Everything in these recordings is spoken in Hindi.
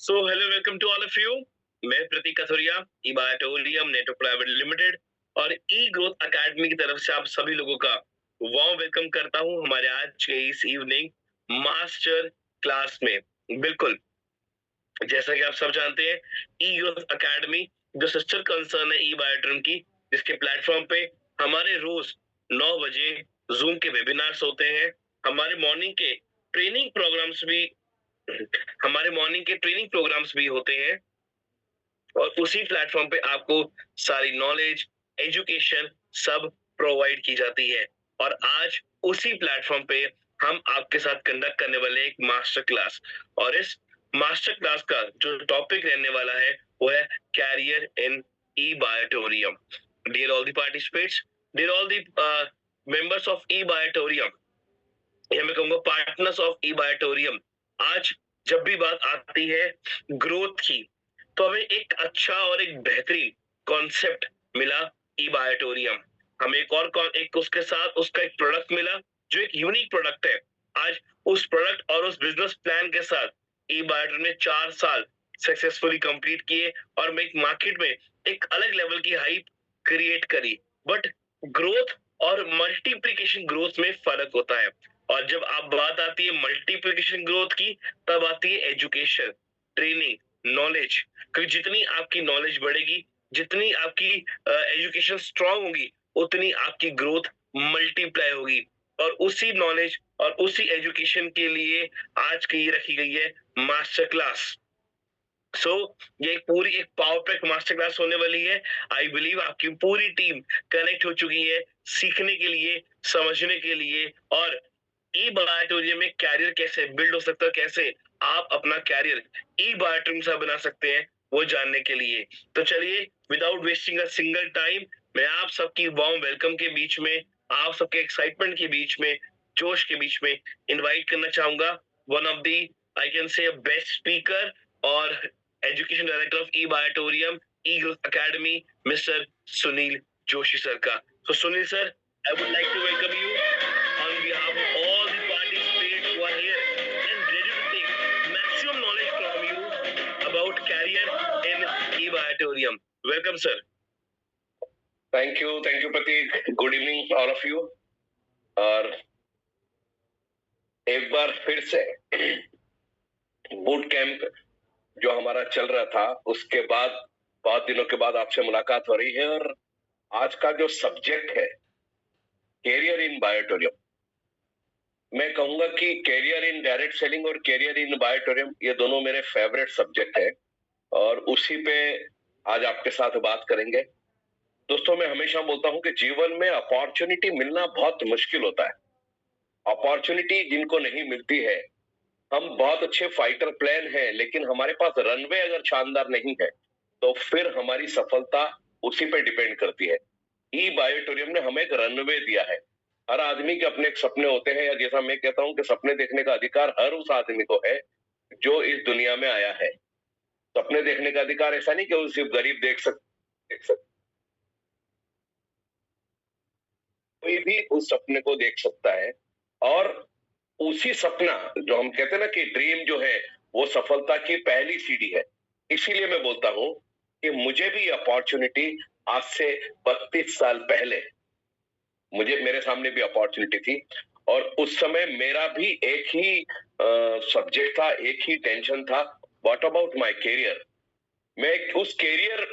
So hello welcome to all of you. मैं Prateek Kathoria, e biotorium network private limited और ई ग्रोथ एकेडमी की तरफ से आप सभी लोगों का वार्म वेलकम करता हूं हमारे आज के इस इवनिंग मास्टर क्लास में। बिल्कुल, जैसा कि आप सब जानते हैं, ई ग्रोथ एकेडमी जो सिस्टर कंसर्न है ई बायोटोरियम की, जिसके प्लेटफॉर्म पे हमारे रोज 9 बजे जूम के वेबिनार्स होते हैं। हमारे मॉर्निंग के ट्रेनिंग प्रोग्राम्स भी हमारे मॉर्निंग के ट्रेनिंग प्रोग्राम्स भी होते हैं और उसी प्लेटफॉर्म पे आपको सारी नॉलेज, एजुकेशन सब प्रोवाइड की जाती है। और आज उसी प्लेटफॉर्म पे हम आपके साथ कंडक्ट करने वाले एक मास्टर क्लास, और इस मास्टर क्लास का जो टॉपिक रहने वाला है वो है career in E biotorium. Dear all the participants, dear all the members of E biotorium, या मैं कहूंगा पार्टनर्स ऑफ ई बायोटोरियम, आज जब भी बात आती है ग्रोथ की, तो हमें एक अच्छा और एक बेहतरीन कॉन्सेप्ट मिला ई बायोटोरियम। हमें एक उसके साथ उसका एक प्रोडक्ट मिला जो एक यूनिक प्रोडक्ट है। आज उस प्रोडक्ट और उस बिजनेस प्लान के साथ ई बायोटोरियम ने 4 साल सक्सेसफुली कंप्लीट किए और मैं एक मार्केट में एक अलग लेवल की हाइप क्रिएट करी। बट ग्रोथ और मल्टीप्लिकेशन ग्रोथ में फर्क होता है, और जब आप बात आती है मल्टीप्लिकेशन ग्रोथ की, तब आती है एजुकेशन, ट्रेनिंग, नॉलेज। क्योंकि जितनी आपकी नॉलेज बढ़ेगी, जितनी आपकी एजुकेशन स्ट्रांग होगी, उतनी आपकी ग्रोथ मल्टीप्लाई होगी। और उसी नॉलेज और उसी एजुकेशन के लिए आज की रखी गई है मास्टर क्लास। सो ये पूरी एक पावर पैक मास्टर क्लास होने वाली है। आई बिलीव आपकी पूरी टीम कनेक्ट हो चुकी है सीखने के लिए, समझने के लिए, और ई बायोटोरियम में कैरियर कैसे बिल्ड हो सकता है, कैसे आप अपना कैरियर ई बायोटोरियम से बना सकते हैं, वो जानने के लिए। तो चलिए, without wasting a single time, मैं आप सबकी वार्म वेलकम के बीच में, आप सबके एक्साइटमेंट के बीच में, जोश के बीच में इनवाइट करना चाहूंगा one of the, I can say best speaker और education director of E biotorium, E growth academy, mister Sunil Joshi sir का। तो Sunil sir, I would like to welcome you on behalf of all the participants who are here and ready to take maximum knowledge from you about career in e-biotorium. Welcome, sir. Thank you Prateek. Good evening all of you. और एक बार फिर से बूट कैंप जो हमारा चल रहा था, उसके बाद बहुत दिनों के बाद आपसे मुलाकात हो रही है। और आज का जो सब्जेक्ट है कैरियर इन बायोटोरियम, मैं कहूंगा कि कैरियर इन डायरेक्ट सेलिंग और कैरियर इन बायोटोरियम ये दोनों मेरे फेवरेट सब्जेक्ट है, और उसी पे आज आपके साथ बात करेंगे। दोस्तों, मैं हमेशा बोलता हूं कि जीवन में अपॉर्चुनिटी मिलना बहुत मुश्किल होता है। अपॉर्चुनिटी जिनको नहीं मिलती है, हम बहुत अच्छे फाइटर प्लान हैं, लेकिन हमारे पास रनवे अगर शानदार नहीं है तो फिर हमारी सफलता उसी पे डिपेंड करती है। ई बायोटोरियम ने हमें एक रनवे दिया है। हर आदमी के अपने सपने होते हैं, या जैसा मैं कहता हूं कि सपने देखने का अधिकार हर उस आदमी को है जो इस दुनिया में आया है। सपने देखने का अधिकार ऐसा नहीं कि वो सिर्फ गरीब देख सकते, कोई भी उस सपने को देख सकता है। और उसी सपना जो हम कहते हैं ना कि ड्रीम जो है वो सफलता की पहली सीढ़ी है। इसीलिए मैं बोलता हूं कि मुझे भी अपॉर्चुनिटी आज से 32 साल पहले, मुझे मेरे सामने भी अपॉर्चुनिटी थी, और उस समय मेरा भी एक ही सब्जेक्ट था, एक ही टेंशन था, व्हाट अबाउट माय करियर। मैं उस करियर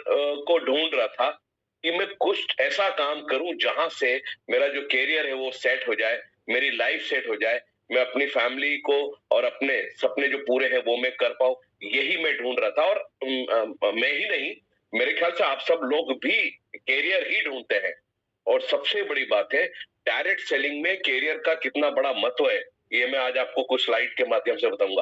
को ढूंढ रहा था कि मैं कुछ ऐसा काम करूं जहां से मेरा जो करियर है वो सेट हो जाए, मेरी लाइफ सेट हो जाए, मैं अपनी फैमिली को और अपने सपने जो पूरे हैं वो मैं कर पाऊं। यही मैं ढूंढ रहा था। और मैं ही नहीं, मेरे ख्याल से आप सब लोग भी करियर ही ढूंढते हैं। और सबसे बड़ी बात है, डायरेक्ट सेलिंग में करियर का कितना बड़ा महत्व है, ये मैं आज आपको कुछ स्लाइड के माध्यम से बताऊंगा।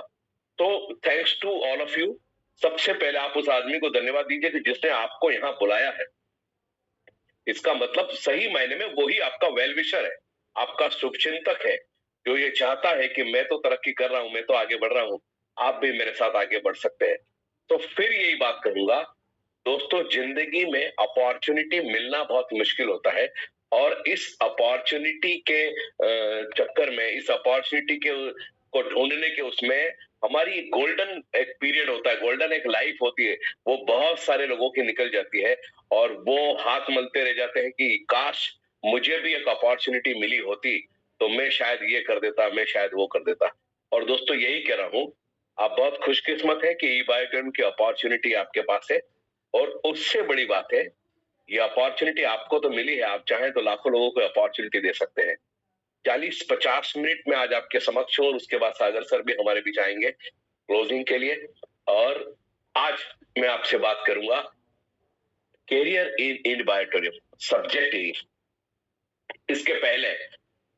तो thanks to all of you. सबसे पहले आप उस आदमी को धन्यवाद दीजिए कि जिसने आपको यहां बुलाया है। इसका मतलब सही मायने में वही आपका वेल विशर है, आपका शुभचिंतक है, जो ये चाहता है कि मैं तो तरक्की कर रहा हूं, मैं तो आगे बढ़ रहा हूं, आप भी मेरे साथ आगे बढ़ सकते हैं। तो फिर यही बात कहूंगा, दोस्तों, जिंदगी में अपॉर्चुनिटी मिलना बहुत मुश्किल होता है, और इस अपॉर्चुनिटी के चक्कर में, इस अपॉर्चुनिटी के को ढूंढने के उसमें हमारी एक गोल्डन एक पीरियड होता है, गोल्डन एक लाइफ होती है, वो बहुत सारे लोगों की निकल जाती है और वो हाथ मलते रह जाते हैं कि काश मुझे भी एक अपॉर्चुनिटी मिली होती तो मैं शायद ये कर देता, मैं शायद वो कर देता। और दोस्तों यही कह रहा हूँ, आप बहुत खुशकिस्मत है कि ई बायोटर्म की अपॉर्चुनिटी आपके पास है। और उससे बड़ी बात है, ये अपॉर्चुनिटी आपको तो मिली है, आप चाहें तो लाखों लोगों को अपॉर्चुनिटी दे सकते हैं। 40-50 मिनट में आज आपके समक्ष हूँ और उसके बाद सागर सर भी हमारे बीच आएंगे क्लोजिंग के लिए। और आज मैं आपसे बात करूंगा कैरियर इन बायोटोरियम सब्जेक्ट। इसके पहले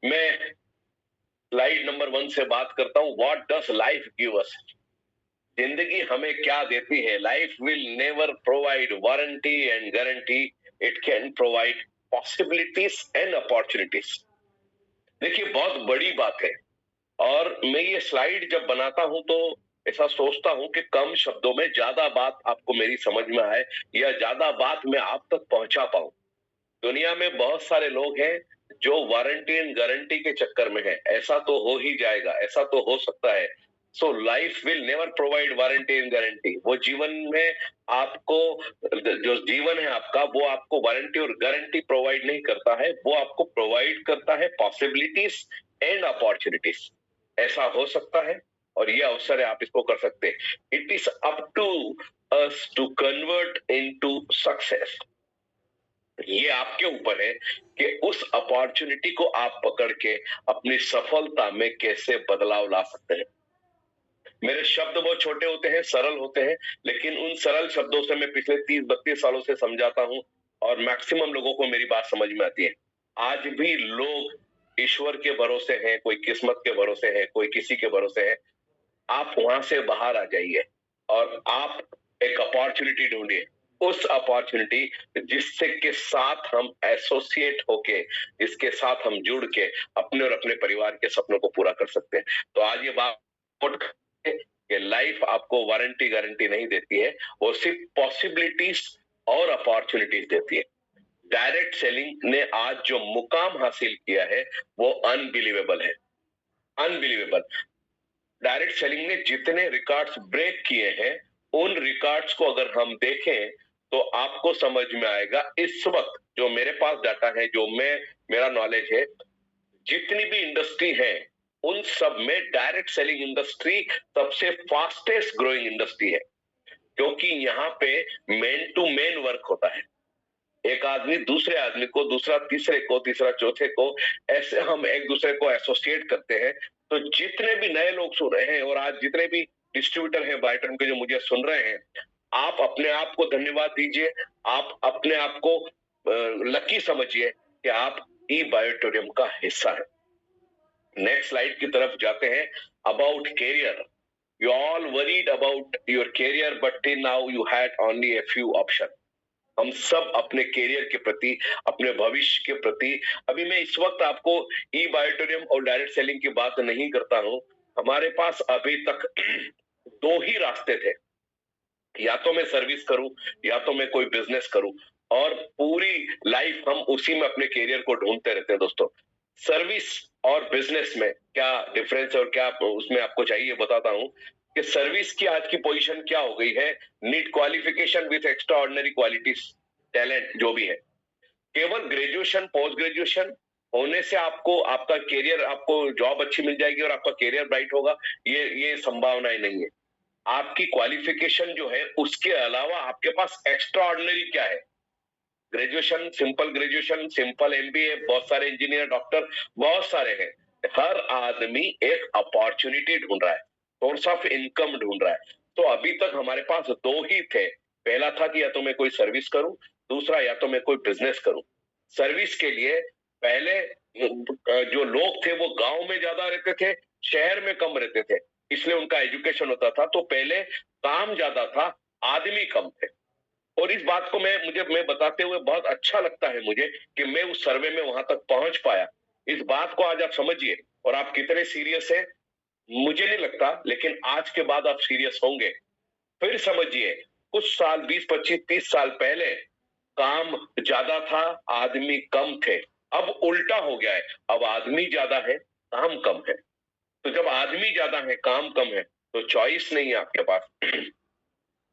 मैं स्लाइड नंबर 1 से बात करता हूं, what does life give us. जिंदगी हमें क्या देती है। Life will never provide warranty and guarantee, it can provide possibilities and opportunities. देखिए बहुत बड़ी बात है और मैं ये स्लाइड जब बनाता हूं तो ऐसा सोचता हूं कि कम शब्दों में ज्यादा बात आपको मेरी समझ में आए या ज्यादा बात मैं आप तक पहुंचा पाऊं। दुनिया में बहुत सारे लोग हैं जो वारंटी एंड गारंटी के चक्कर में है, ऐसा तो हो ही जाएगा, ऐसा तो हो सकता है। So life will never provide warranty and guarantee. वो जीवन में आपको, जो जीवन है आपका, वो आपको वारंटी और गारंटी प्रोवाइड नहीं करता है, वो आपको प्रोवाइड करता है पॉसिबिलिटीज एंड अपॉर्चुनिटीज। ऐसा हो सकता है और ये अवसर है, आप इसको कर सकते हैं। It is up to us to convert into success. ये आपके ऊपर है कि उस अपॉर्चुनिटी को आप पकड़ के अपनी सफलता में कैसे बदलाव ला सकते हैं। मेरे शब्द बहुत छोटे होते हैं, सरल होते हैं, लेकिन उन सरल शब्दों से मैं पिछले 30-32 सालों से समझाता हूं और मैक्सिमम लोगों को मेरी बात समझ में आती है। आज भी लोग ईश्वर के भरोसे हैं, कोई किस्मत के भरोसे है, कोई किसी के भरोसे है। आप वहां से बाहर आ जाइए और आप एक अपॉर्चुनिटी ढूंढिए। उस अपॉर्चुनिटी जिससे के साथ हम एसोसिएट होके, जिसके साथ हम जुड़ के अपने और अपने परिवार के सपनों को पूरा कर सकते हैं। तो आज ये बात कि लाइफ आपको वारंटी गारंटी नहीं देती है, वो सिर्फ पॉसिबिलिटीज और अपॉर्चुनिटीज देती है। डायरेक्ट सेलिंग ने आज जो मुकाम हासिल किया है वो अनबिलीवेबल है, अनबिलीवेबल। डायरेक्ट सेलिंग ने जितने रिकॉर्ड्स ब्रेक किए हैं, उन रिकॉर्ड्स को अगर हम देखें तो आपको समझ में आएगा, इस वक्त जो मेरे पास डाटा है, जो मेरा नॉलेज है, जितनी भी इंडस्ट्री है उन सब में डायरेक्ट सेलिंग इंडस्ट्री सबसे फास्टेस्ट ग्रोइंग इंडस्ट्री है। क्योंकि यहाँ पे मैन टू मैन वर्क होता है। एक आदमी दूसरे आदमी को, दूसरा तीसरे को, तीसरा चौथे को, ऐसे हम एक दूसरे को एसोसिएट करते हैं। तो जितने भी नए लोग सुन रहे हैं और आज जितने भी डिस्ट्रीब्यूटर हैं बायोटर्म के जो मुझे सुन रहे हैं, आप अपने आप को धन्यवाद दीजिए, आप अपने आप को लकी समझिए कि आप ई बायोटोरियम का हिस्सा है। नेक्स्ट स्लाइड की तरफ जाते हैं। About career, you all worried about your career but till now you had only a few option. हम सब अपने कैरियर के प्रति, अपने भविष्य के प्रति, अभी मैं इस वक्त आपको ई बायोटोरियम और डायरेक्ट सेलिंग की बात नहीं करता हूं। हमारे पास अभी तक दो ही रास्ते थे, या तो मैं सर्विस करूं या तो मैं कोई बिजनेस करूं। और पूरी लाइफ हम उसी में अपने कैरियर को ढूंढते रहते हैं। दोस्तों सर्विस और बिजनेस में क्या डिफरेंस और क्या उसमें आपको चाहिए बताता हूं कि सर्विस की आज की पोजीशन क्या हो गई है। Need qualification with extra ordinary qualities, talent जो भी है। केवल ग्रेजुएशन, पोस्ट ग्रेजुएशन होने से आपको आपका कैरियर, आपको जॉब अच्छी मिल जाएगी और आपका कैरियर ब्राइट होगा, ये संभावनाएं नहीं है। आपकी क्वालिफिकेशन जो है उसके अलावा आपके पास एक्स्ट्रा ऑर्डिनरी क्या है। ग्रेजुएशन, सिंपल एमबीए, बहुत सारे इंजीनियर, डॉक्टर बहुत सारे हैं। हर आदमी एक अपॉर्चुनिटी ढूंढ रहा है, सोर्स ऑफ इनकम ढूंढ रहा है। तो अभी तक हमारे पास दो ही थे। पहला था कि या तो मैं कोई सर्विस करूं, दूसरा या तो मैं कोई बिजनेस करूं। सर्विस के लिए पहले जो लोग थे वो गांव में ज्यादा रहते थे, शहर में कम रहते थे, इसलिए उनका एजुकेशन होता था। तो पहले काम ज्यादा था, आदमी कम थे। और इस बात को मैं बताते हुए बहुत अच्छा लगता है मुझे कि मैं उस सर्वे में वहां तक पहुंच पाया। इस बात को आज आप समझिए और आप कितने सीरियस हैं मुझे नहीं लगता, लेकिन आज के बाद आप सीरियस होंगे। फिर समझिए, कुछ साल, 20-25-30 साल पहले काम ज्यादा था, आदमी कम थे। अब उल्टा हो गया है, अब आदमी ज्यादा है, काम कम है। तो जब आदमी ज्यादा है, काम कम है, तो चॉइस नहीं है आपके पास।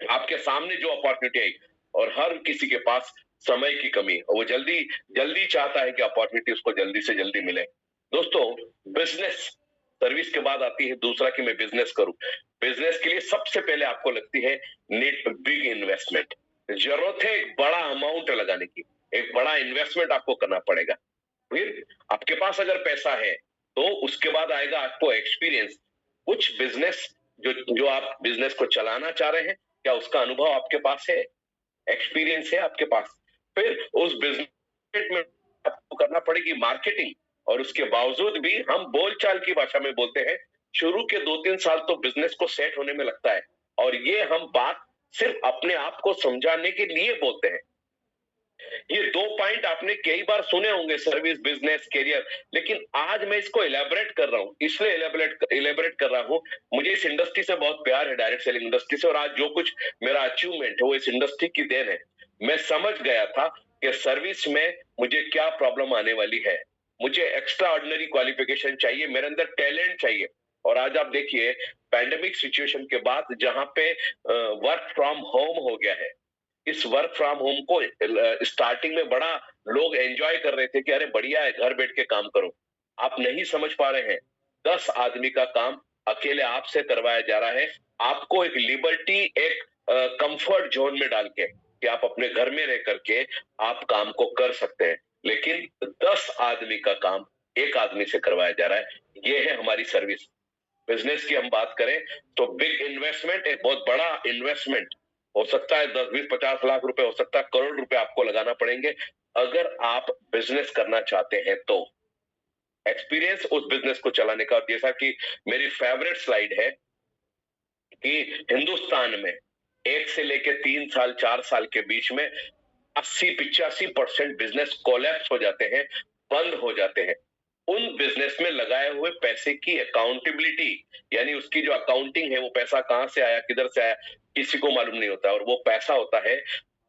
आपके सामने जो अपॉर्चुनिटी आई, और हर किसी के पास समय की कमी है, वो जल्दी जल्दी चाहता है कि अपॉर्चुनिटी उसको जल्दी से जल्दी मिले। दोस्तों, बिजनेस सर्विस के बाद आती है दूसरा कि मैं बिजनेस करूं। बिजनेस के लिए सबसे पहले आपको लगती है नीड बिग इन्वेस्टमेंट। जरूरत है एक बड़ा अमाउंट लगाने की, एक बड़ा इन्वेस्टमेंट आपको करना पड़ेगा। फिर आपके पास अगर पैसा है तो उसके बाद आएगा आपको एक्सपीरियंस। कुछ बिजनेस जो जो आप बिजनेस को चलाना चाह रहे हैं, क्या उसका अनुभव आपके पास है, एक्सपीरियंस है आपके पास। फिर उस बिजनेस में आपको करना पड़ेगी मार्केटिंग, और उसके बावजूद भी हम बोलचाल की भाषा में बोलते हैं, शुरू के 2-3 साल तो बिजनेस को सेट होने में लगता है, और ये हम बात सिर्फ अपने आप को समझाने के लिए बोलते हैं। ये 2 पॉइंट आपने कई बार सुने होंगे, सर्विस, बिजनेस, करियर, लेकिन आज मैं इसको इलेबोरेट कर रहा हूं, इसलिए इलेबोरेट कर रहा हूं। मुझे इस इंडस्ट्री से बहुत प्यार है, डायरेक्ट सेलिंग इंडस्ट्री से, और आज जो कुछ मेरा अचीवमेंट है वो इस इंडस्ट्री की देन है। मैं समझ गया था कि सर्विस में मुझे क्या प्रॉब्लम आने वाली है। मुझे एक्स्ट्रा ऑर्डिनरी क्वालिफिकेशन चाहिए, मेरे अंदर टैलेंट चाहिए। और आज आप देखिए, पैंडेमिक सिचुएशन के बाद जहां पे वर्क फ्रॉम होम हो गया है, इस वर्क फ्रॉम होम को स्टार्टिंग में बड़ा लोग एंजॉय कर रहे थे कि अरे बढ़िया है, घर बैठ के काम करो। आप नहीं समझ पा रहे हैं, 10 आदमी का काम अकेले आपसे करवाया जा रहा है। आपको एक लिबर्टी, एक कंफर्ट जोन में डाल के कि आप अपने घर में रह करके आप काम को कर सकते हैं, लेकिन 10 आदमी का काम एक आदमी से करवाया जा रहा है। ये है हमारी सर्विस। बिजनेस की हम बात करें तो बिग इन्वेस्टमेंट, एक बहुत बड़ा इन्वेस्टमेंट हो सकता है, 10-20-50 लाख रुपए, हो सकता है करोड़ रुपए आपको लगाना पड़ेंगे अगर आप बिजनेस करना चाहते हैं तो। एक्सपीरियंस उस बिजनेस को चलाने का, जैसा कि मेरी फेवरेट स्लाइड है कि हिंदुस्तान में 1 से लेकर 3 साल 4 साल के बीच में 80-85% बिजनेस कोलैप्स हो जाते हैं, बंद हो जाते हैं। उन बिजनेस में लगाए हुए पैसे की अकाउंटेबिलिटी, यानी उसकी जो अकाउंटिंग है, वो पैसा कहां से आया, किधर से आया, किसी को मालूम नहीं होता। और वो पैसा होता है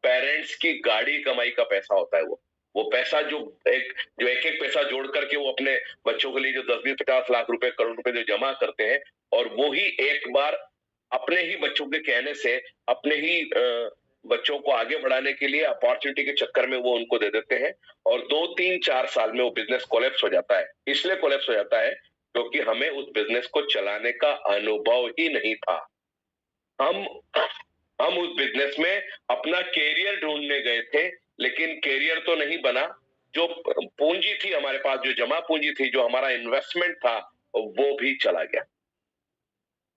पेरेंट्स की गाड़ी कमाई का पैसा होता है। वो पैसा जो एक एक पैसा जोड़ करके वो अपने बच्चों के लिए जो 10-20-50 लाख रुपए, करोड़ रुपए जो जमा करते हैं, और वो ही एक बार अपने ही बच्चों के कहने से, अपने ही बच्चों को आगे बढ़ाने के लिए अपॉर्चुनिटी के चक्कर में वो उनको दे देते हैं, और 2-3-4 साल में वो बिजनेस कोलैप्स हो जाता है। इसलिए कोलैप्स हो जाता है क्योंकि हमें उस बिजनेस को चलाने का अनुभव ही नहीं था। हम हम उस बिजनेस में अपना कैरियर ढूंढने गए थे, लेकिन कैरियर तो नहीं बना। जो पूंजी थी हमारे पास, जो जमा पूंजी थी, जो हमारा इन्वेस्टमेंट था, वो भी चला गया।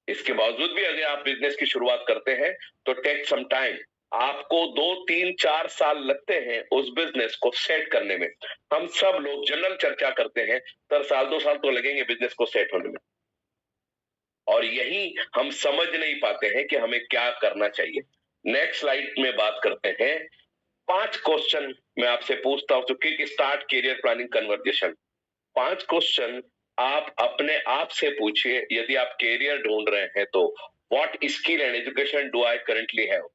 इसके बावजूद भी अगर आप बिजनेस की शुरुआत करते हैं तो टेक सम टाइम, आपको 2-3-4 साल लगते हैं उस बिजनेस को सेट करने में। हम सब लोग जनरल चर्चा करते हैं, सर साल 2 साल तो लगेंगे बिजनेस को सेट होने में, और यही हम समझ नहीं पाते हैं कि हमें क्या करना चाहिए। नेक्स्ट स्लाइड में बात करते हैं। 5 क्वेश्चन मैं आपसे पूछता हूं, quick start career planning conversation. 5 question आप अपने आप से पूछिए यदि आप करियर ढूंढ रहे हैं तो। What skill and education do I currently have?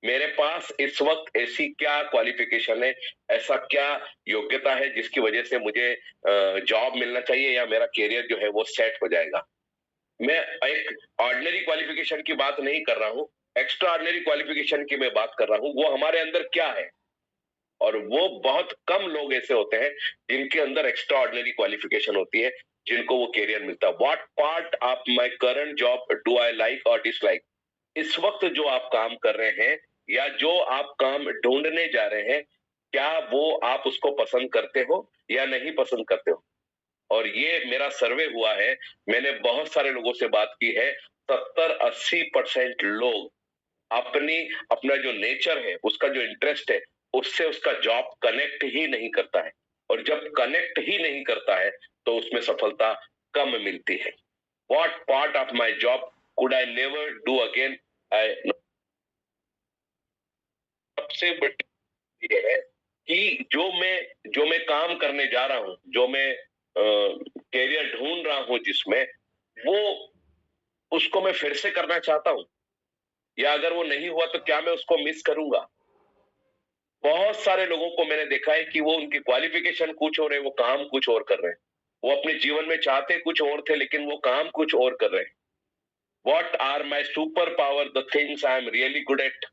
मेरे पास इस वक्त ऐसी क्या क्वालिफिकेशन है, ऐसा क्या योग्यता है जिसकी वजह से मुझे जॉब मिलना चाहिए या मेरा करियर जो है वो सेट हो जाएगा। मैं एक ऑर्डिनरी क्वालिफिकेशन की बात नहीं कर रहा हूं, एक्स्ट्रा ऑर्डिनरी क्वालिफिकेशन की मैं बात कर रहा हूं। वो हमारे अंदर क्या है, और वो बहुत कम लोग ऐसे होते हैं जिनके अंदर एक्स्ट्रा ऑर्डिनरी क्वालिफिकेशन होती है, जिनको वो करियर मिलता है। What part of my current job do I like और डिसलाइक? इस वक्त जो आप काम कर रहे हैं या जो आप काम ढूंढने जा रहे हैं, क्या वो आप उसको पसंद करते हो या नहीं पसंद करते हो? और ये मेरा सर्वे हुआ है, मैंने बहुत सारे लोगों से बात की है, 70-80% लोग अपनी अपना जो नेचर है, उसका जो इंटरेस्ट है, उससे उसका जॉब कनेक्ट ही नहीं करता है, और जब कनेक्ट ही नहीं करता है तो उसमें सफलता कम मिलती है। What part of my job could I never do again? सबसे बड़ी ये है कि जो मैं काम करने जा रहा हूं, जो मैं कैरियर ढूंढ रहा हूं जिसमें, वो उसको मैं फिर से करना चाहता हूं, या अगर वो नहीं हुआ तो क्या मैं उसको मिस करूंगा? बहुत सारे लोगों को मैंने देखा है कि वो, उनकी क्वालिफिकेशन कुछ और है, वो काम कुछ और कर रहे हैं। वो अपने जीवन में चाहते कुछ और थे, लेकिन वो काम कुछ और कर रहे हैं। What are my super power, the things I am really good at.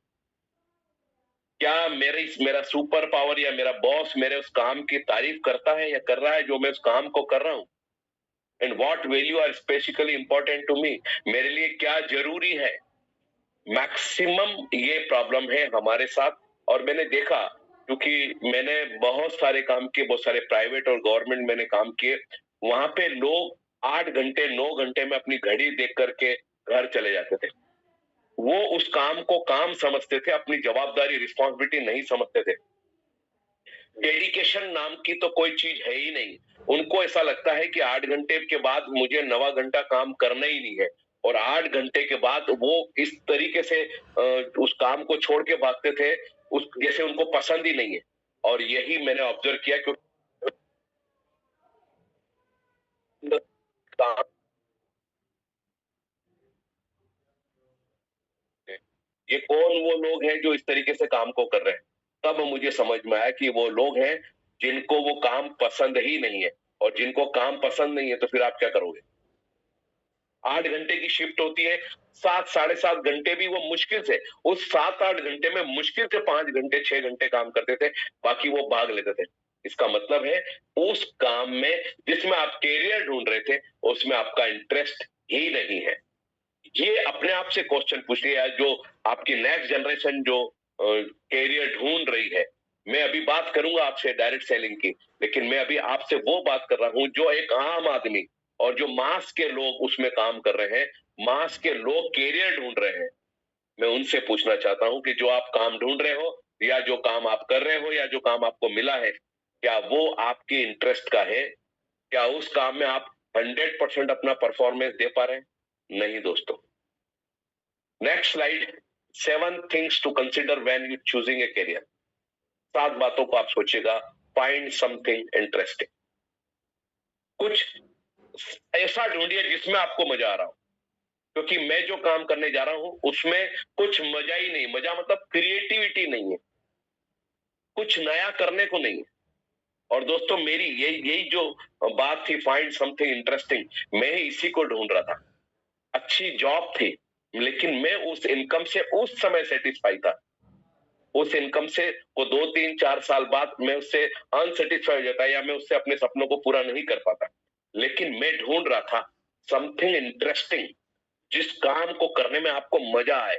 क्या मेरा सुपर पावर या मेरा बॉस मेरे उस काम की तारीफ करता है या कर रहा है जो मैं उस काम को कर रहा हूं। And what value are specifically important to me, मेरे लिए क्या जरूरी है। मैक्सिमम ये प्रॉब्लम है हमारे साथ। और मैंने देखा, क्योंकि मैंने बहुत सारे काम किए, बहुत सारे प्राइवेट और गवर्नमेंट मैंने काम किए, वहां पे लोग 8 घंटे 9 घंटे में अपनी घड़ी देख करके घर चले जाते थे। वो उस काम को काम समझते थे, अपनी जवाबदारी रिस्पॉन्सिबिलिटी नहीं समझते थे। डेडिकेशन नाम की तो कोई चीज है ही नहीं। उनको ऐसा लगता है कि 8 घंटे के बाद मुझे 9 घंटा काम करना ही नहीं है, और 8 घंटे के बाद वो इस तरीके से उस काम को छोड़ के भागते थे उस जैसे उनको पसंद ही नहीं है। और यही मैंने ऑब्जर्व किया, क्योंकि ये कौन वो लोग हैं जो इस तरीके से काम को कर रहे हैं। तब मुझे समझ में आया कि वो लोग हैं जिनको वो काम पसंद ही नहीं है। और जिनको काम पसंद नहीं है तो फिर आप क्या करोगे। 8 घंटे की शिफ्ट होती है, 7 साढ़े 7 घंटे भी वो मुश्किल से, उस 7 8 घंटे में मुश्किल से 5 घंटे 6 घंटे काम करते थे, बाकी वो भाग लेते थे। इसका मतलब है उस काम में जिसमें आप कैरियर ढूंढ रहे थे उसमें आपका इंटरेस्ट ही नहीं है। ये अपने आप से क्वेश्चन पूछिए, या जो आपकी नेक्स्ट जनरेशन जो कैरियर ढूंढ रही है। मैं अभी बात करूंगा आपसे डायरेक्ट सेलिंग की, लेकिन मैं अभी आपसे वो बात कर रहा हूं जो एक आम आदमी और जो मास के लोग उसमें काम कर रहे हैं, मास के लोग कैरियर ढूंढ रहे हैं। मैं उनसे पूछना चाहता हूं कि जो आप काम ढूंढ रहे हो, या जो काम आप कर रहे हो, या जो काम आपको मिला है, क्या वो आपके इंटरेस्ट का है। क्या उस काम में आप 100% अपना परफॉर्मेंस दे पा रहे हैं। नहीं दोस्तों। Next slide, 7 things to consider when you choosing a career. 7 बातों को आप सोचिएगा। Find something interesting. कुछ ऐसा ढूंढिए जिसमें आपको मजा आ रहा हो, क्योंकि मैं जो काम करने जा रहा हूं उसमें कुछ मजा ही नहीं। मजा मतलब क्रिएटिविटी नहीं है, कुछ नया करने को नहीं है। और दोस्तों मेरी यही यही जो बात थी, फाइंड समथिंग इंटरेस्टिंग, मैं इसी को ढूंढ रहा था। अच्छी जॉब थी, लेकिन मैं उस इनकम से उस समय सेटिस्फाई था। उस इनकम से वो 2 3 4 साल बाद मैं उससे अनसेटिस्फाई हो जाता, या मैं उससे अपने सपनों को पूरा नहीं कर पाता। लेकिन मैं ढूंढ रहा था समथिंग इंटरेस्टिंग, जिस काम को करने में आपको मजा आए,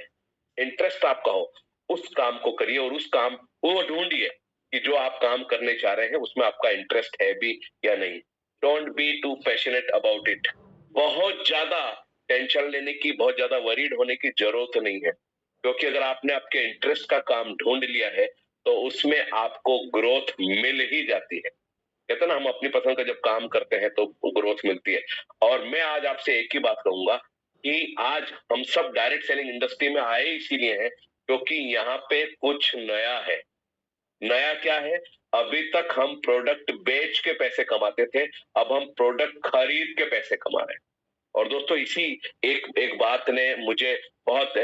इंटरेस्ट आपका हो, उस काम को करिए। और उस काम वो ढूंढिए कि जो आप काम करने चाह रहे हैं उसमें आपका इंटरेस्ट है भी या नहीं। Don't be too passionate about it. बहुत ज्यादा टेंशन लेने की, बहुत ज्यादा वरीड होने की जरूरत नहीं है, क्योंकि अगर आपने आपके इंटरेस्ट का काम ढूंढ लिया है तो उसमें आपको ग्रोथ मिल ही जाती है। कहते हैं ना, हम अपनी पसंद का जब काम करते हैं तो ग्रोथ मिलती है। और मैं आज आपसे एक ही बात कहूंगा कि आज हम सब डायरेक्ट सेलिंग इंडस्ट्री में आए इसीलिए हैं क्योंकि यहाँ पे कुछ नया है। नया क्या है? अभी तक हम प्रोडक्ट बेच के पैसे कमाते थे, अब हम प्रोडक्ट खरीद के पैसे कमा रहे हैं। और दोस्तों इसी एक एक बात ने मुझे बहुत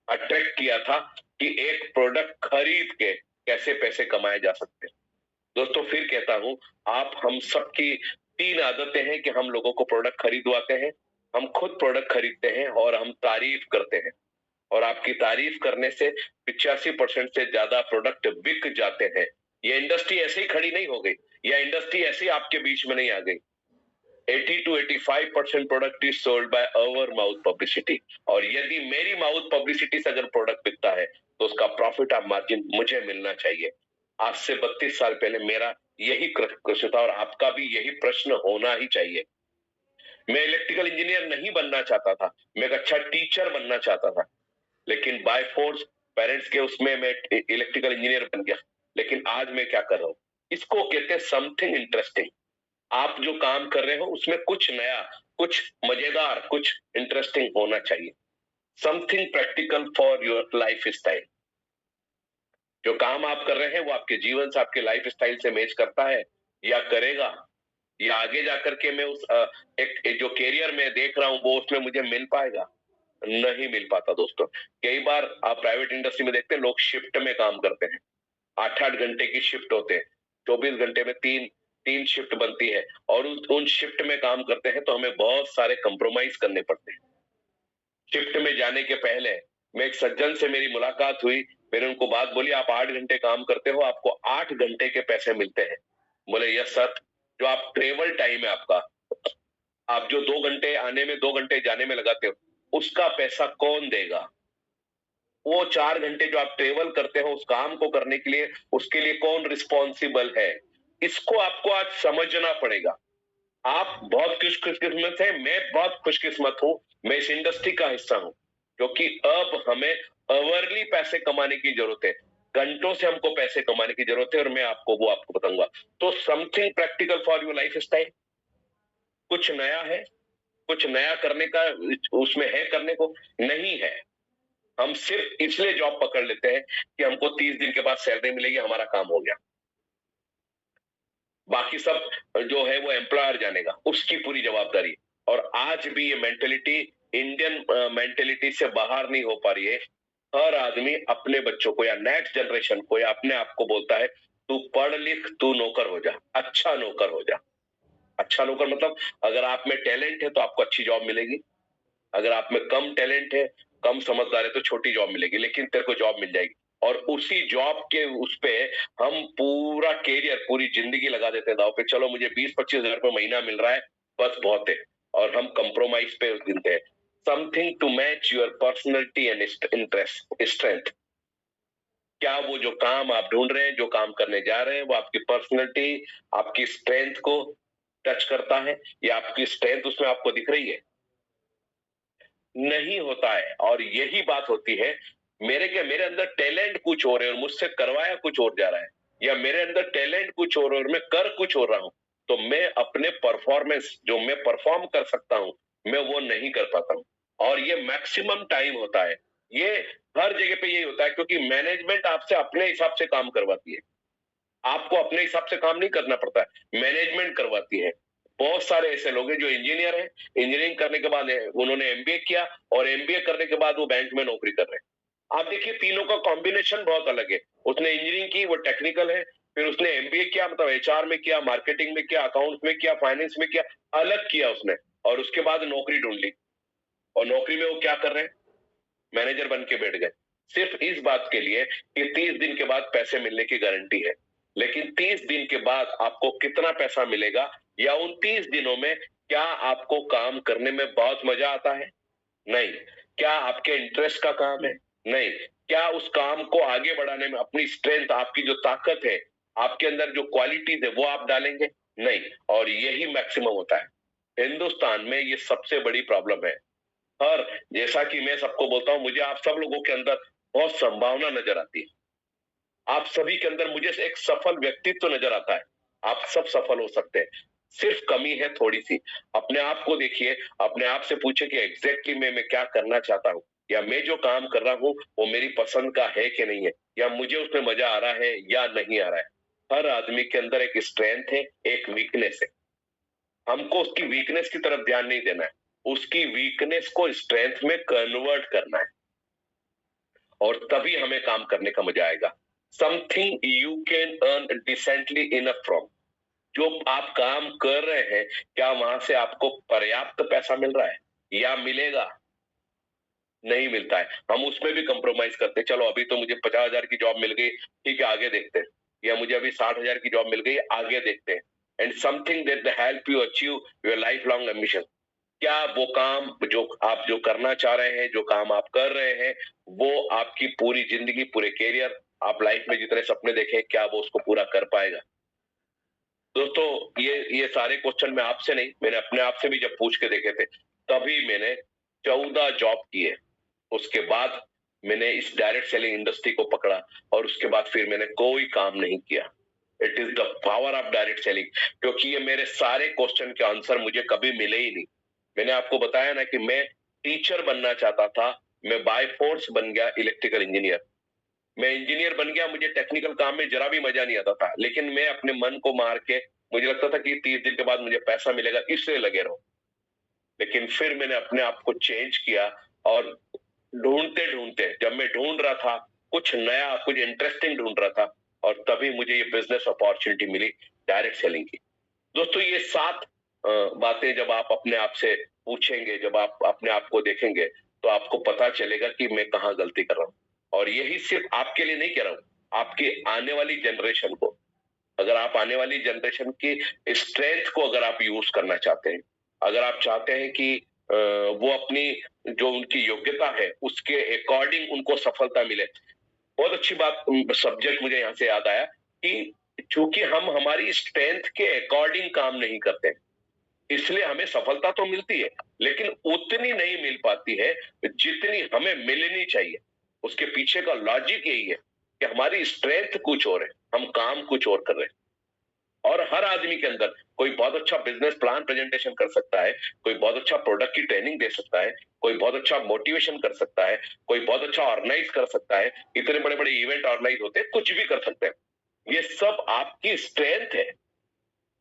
अट्रैक्ट किया था कि एक प्रोडक्ट खरीद के कैसे पैसे कमाए जा सकते हैं। दोस्तों फिर कहता हूं, आप हम सबकी 3 आदतें हैं कि हम लोगों को प्रोडक्ट खरीदवाते हैं, हम खुद प्रोडक्ट खरीदते हैं और हम तारीफ करते हैं। और आपकी तारीफ करने से 85% से ज्यादा प्रोडक्ट बिक जाते हैं। ये इंडस्ट्री ऐसे ही खड़ी नहीं हो गई, या इंडस्ट्री ऐसे ही आपके बीच में नहीं आ गई। 80 to 85% product is sold by our mouth publicity. और यदि मेरी माउथ पब्लिसिटी से अगर प्रोडक्ट बिकता है तो उसका प्रॉफिट ऑफ मार्जिन मुझे मिलना चाहिए। आज से 32 साल पहले मेरा यही प्रश्न था और आपका भी यही प्रश्न होना ही चाहिए। मैं इलेक्ट्रिकल इंजीनियर नहीं बनना चाहता था, मैं एक अच्छा टीचर बनना चाहता था, लेकिन बाय फोर्स पेरेंट्स के उसमें मैं इलेक्ट्रिकल इंजीनियर बन गया। लेकिन आज मैं क्या कर रहा हूं, इसको कहते हैं समथिंग इंटरेस्टिंग। आप जो काम कर रहे हो उसमें कुछ नया, कुछ मजेदार, कुछ इंटरेस्टिंग होना चाहिए। Something practical for your life style. जो काम आप कर रहे हैं वो आपके जीवन से, आपके लाइफ स्टाइल से मैच करता है या करेगा, या आगे जाकर के मैं उस एक जो कैरियर में देख रहा हूं वो उसमें मुझे मिल पाएगा। नहीं मिल पाता दोस्तों। कई बार आप प्राइवेट इंडस्ट्री में देखते हैं लोग शिफ्ट में काम करते हैं, 8 8 घंटे की शिफ्ट होते हैं, 24 घंटे में तीन तीन शिफ्ट बनती है, और उन शिफ्ट में काम करते हैं तो हमें बहुत सारे कंप्रोमाइज करने पड़ते हैं। शिफ्ट में जाने के पहले मैं एक सज्जन से मेरी मुलाकात हुई, मैंने उनको बात बोली, आप 8 घंटे काम करते हो, आपको 8 घंटे के पैसे मिलते हैं। बोले यस सर। जो आप ट्रेवल टाइम है आपका, आप जो 2 घंटे आने में 2 घंटे जाने में लगाते हो, उसका पैसा कौन देगा? वो 4 घंटे जो आप ट्रेवल करते हो उस काम को करने के लिए, उसके लिए कौन रिस्पॉन्सिबल है? इसको आपको आज समझना पड़ेगा। आप बहुत खुशकिस्मत हैं, मैं बहुत खुशकिस्मत हूं, मैं इस इंडस्ट्री का हिस्सा हूं, क्योंकि अब हमें अवरली पैसे कमाने की जरूरत है, घंटों से हमको पैसे कमाने की जरूरत है, और मैं आपको बताऊंगा। तो something practical for your life style, कुछ नया है, कुछ नया करने का उसमें है, करने को नहीं है। हम सिर्फ इसलिए जॉब पकड़ लेते हैं कि हमको 30 दिन के बाद सैलरी मिलेगी, हमारा काम हो गया, बाकी सब जो है वो एम्प्लॉयर जानेगा, उसकी पूरी जवाबदारी। और आज भी ये मेंटेलिटी इंडियन मेंटेलिटी से बाहर नहीं हो पा रही है। हर आदमी अपने बच्चों को या नेक्स्ट जनरेशन को या अपने आप को बोलता है, तू पढ़ लिख, तू नौकर हो जा, अच्छा नौकर हो जा। अच्छा नौकर मतलब, अगर आप में टैलेंट है तो आपको अच्छी जॉब मिलेगी, अगर आप में कम टैलेंट है, कम समझदार है, तो छोटी जॉब मिलेगी, लेकिन तेरे को जॉब मिल जाएगी। और उसी जॉब के उस पे हम पूरा कैरियर, पूरी जिंदगी लगा देते हैं दाव पे। चलो मुझे 20-25 हजार रुपए महीना मिल रहा है, बस बहुत है, और हम कंप्रोमाइज पे गिनते हैं। Something to match your personality and interest strength. क्या वो जो काम आप ढूंढ रहे हैं, जो काम करने जा रहे हैं, वो आपकी पर्सनैलिटी, आपकी स्ट्रेंथ को टच करता है, या आपकी स्ट्रेंथ उसमें आपको दिख रही है? नहीं होता है। और यही बात होती है, मेरे अंदर टैलेंट कुछ और है और मुझसे करवाया कुछ और जा रहा है, या मेरे अंदर टैलेंट कुछ और मैं कर कुछ और रहा हूं, तो मैं अपने परफॉर्मेंस, जो मैं परफॉर्म कर सकता हूं, मैं वो नहीं कर पाता हूं। और ये मैक्सिमम टाइम होता है, ये हर जगह पे यही होता है, क्योंकि मैनेजमेंट आपसे अपने हिसाब से काम करवाती है, आपको अपने हिसाब से काम नहीं करना पड़ता है, मैनेजमेंट करवाती है। बहुत सारे ऐसे लोग हैं जो इंजीनियर हैं, इंजीनियरिंग करने के बाद उन्होंने एमबीए किया, और एमबीए करने के बाद वो बैंक में नौकरी कर रहे हैं। आप देखिए, तीनों का कॉम्बिनेशन बहुत अलग है। उसने इंजीनियरिंग की, वो टेक्निकल है, फिर उसने एमबीए किया, मतलब एचआर में किया, मार्केटिंग में किया, अकाउंट्स में किया, फाइनेंस में किया, अलग किया उसने, और उसके बाद नौकरी ढूंढ ली। और नौकरी में वो क्या कर रहे हैं? मैनेजर बन के बैठ गए, सिर्फ इस बात के लिए कि 30 दिन के बाद पैसे मिलने की गारंटी है। लेकिन 30 दिन के बाद आपको कितना पैसा मिलेगा, या उन 30 दिनों में क्या आपको काम करने में बहुत मजा आता है? नहीं। क्या आपके इंटरेस्ट का काम है? नहीं। क्या उस काम को आगे बढ़ाने में अपनी स्ट्रेंथ, आपकी जो ताकत है, आपके अंदर जो क्वालिटीज है, वो आप डालेंगे? नहीं। और यही मैक्सिमम होता है हिंदुस्तान में, ये सबसे बड़ी प्रॉब्लम है। और जैसा कि मैं सबको बोलता हूं, मुझे आप सब लोगों के अंदर बहुत संभावना नजर आती है, आप सभी के अंदर मुझे एक सफल व्यक्तित्व तो नजर आता है, आप सब सफल हो सकते हैं, सिर्फ कमी है थोड़ी सी। अपने आप को देखिए, अपने आप से पूछे कि एग्जैक्टली मैं क्या करना चाहता हूँ, या मैं जो काम कर रहा हूँ वो मेरी पसंद का है कि नहीं है, या मुझे उसमें मजा आ रहा है या नहीं आ रहा है। हर आदमी के अंदर एक स्ट्रेंथ है, एक वीकनेस है, हमको उसकी वीकनेस की तरफ ध्यान नहीं देना है, उसकी वीकनेस को स्ट्रेंथ में कन्वर्ट करना है, और तभी हमें काम करने का मजा आएगा। Something you can earn decently enough from, जो आप काम कर रहे हैं, क्या वहां से आपको पर्याप्त पैसा मिल रहा है, या मिलेगा? नहीं मिलता है। हम उसमें भी कंप्रोमाइज करते हैं, चलो अभी तो मुझे 50,000 की जॉब मिल गई, ठीक है आगे देखते हैं, या मुझे अभी 60,000 की जॉब मिल गई, आगे देखते हैं। And something that help you achieve your life long ambition, क्या वो काम जो आप जो करना चाह रहे हैं, जो काम आप कर रहे हैं, वो आपकी पूरी जिंदगी, पूरे कैरियर, आप लाइफ में जितने सपने देखे, क्या वो उसको पूरा कर पाएगा? दोस्तों, ये सारे क्वेश्चन मैं आपसे नहीं, मैंने अपने आप से भी जब पूछ के देखे थे, तभी मैंने 14 जॉब किए। उसके बाद मैंने इस डायरेक्ट सेलिंग इंडस्ट्री को पकड़ा, और उसके बाद फिर मैंने कोई काम नहीं किया। It is the power of direct selling, क्योंकि ये मेरे सारे क्वेश्चन के आंसर मुझे कभी मिले ही नहीं। मैंने आपको बताया ना कि मैं टीचर बनना चाहता था, मैं बाय फोर्स बन गया इलेक्ट्रिकल इंजीनियर। मैं इंजीनियर बन गया, मुझे टेक्निकल काम में जरा भी मजा नहीं आता था, लेकिन मैं अपने मन को मार के, मुझे लगता था कि 30 दिन के बाद मुझे पैसा मिलेगा, इसलिए लगे रहो। लेकिन फिर मैंने अपने आप को चेंज किया, और ढूंढते ढूंढते, जब मैं ढूंढ रहा था कुछ नया, कुछ इंटरेस्टिंग ढूंढ रहा था, और तभी मुझे ये बिजनेस अपॉर्चुनिटी मिली डायरेक्ट सेलिंग की। दोस्तों, ये 7 बातें जब आप अपने आप से पूछेंगे, जब आप अपने आप को देखेंगे, तो आपको पता चलेगा कि मैं कहाँ गलती कर रहा हूँ। और यही सिर्फ आपके लिए नहीं कह रहा हूँ, आपकी आने वाली जनरेशन को, अगर आप आने वाली जनरेशन की स्ट्रेंथ को अगर आप यूज करना चाहते हैं, अगर आप चाहते हैं कि वो अपनी जो उनकी योग्यता है उसके अकॉर्डिंग उनको सफलता मिले। बहुत अच्छी बात, सब्जेक्ट मुझे यहाँ से याद आया कि चूंकि हम हमारी स्ट्रेंथ के अकॉर्डिंग काम नहीं करते, इसलिए हमें सफलता तो मिलती है, लेकिन उतनी नहीं मिल पाती है जितनी हमें मिलनी चाहिए। उसके पीछे का लॉजिक यही है कि हमारी स्ट्रेंथ कुछ और है, हम काम कुछ और कर रहे हैं। और हर आदमी के अंदर कोई बहुत अच्छा बिजनेस प्लान प्रेजेंटेशन कर सकता है, कोई बहुत अच्छा प्रोडक्ट की ट्रेनिंग दे सकता है, कोई बहुत अच्छा मोटिवेशन कर सकता है, कोई बहुत अच्छा ऑर्गेनाइज कर सकता है, इतने बड़े बड़े इवेंट ऑर्गेनाइज होते हैं, कुछ भी कर सकते हैं। ये सब आपकी स्ट्रेंथ है,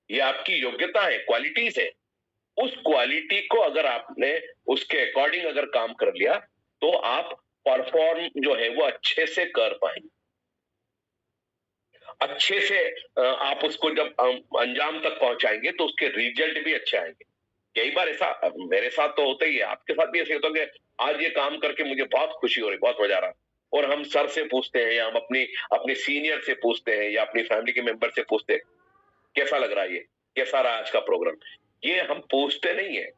ये आपकी योग्यता है, क्वालिटीज है। उस क्वालिटी को अगर आपने उसके अकॉर्डिंग अगर काम कर लिया तो आप परफॉर्म जो है वो अच्छे से कर पाएंगे, अच्छे से आप उसको जब अंजाम तक पहुंचाएंगे तो उसके रिजल्ट भी अच्छे आएंगे। कई बार ऐसा मेरे साथ तो होता ही है, आपके साथ भी ऐसे होता है कि आज ये काम करके मुझे बहुत खुशी हो रही, बहुत मजा आ रहा है, और हम सर से पूछते हैं या हम अपनी अपने सीनियर से पूछते हैं या अपनी फैमिली के मेंबर से पूछते हैं कैसा लग रहा है, ये कैसा रहा आज का प्रोग्राम। ये हम पूछते नहीं है,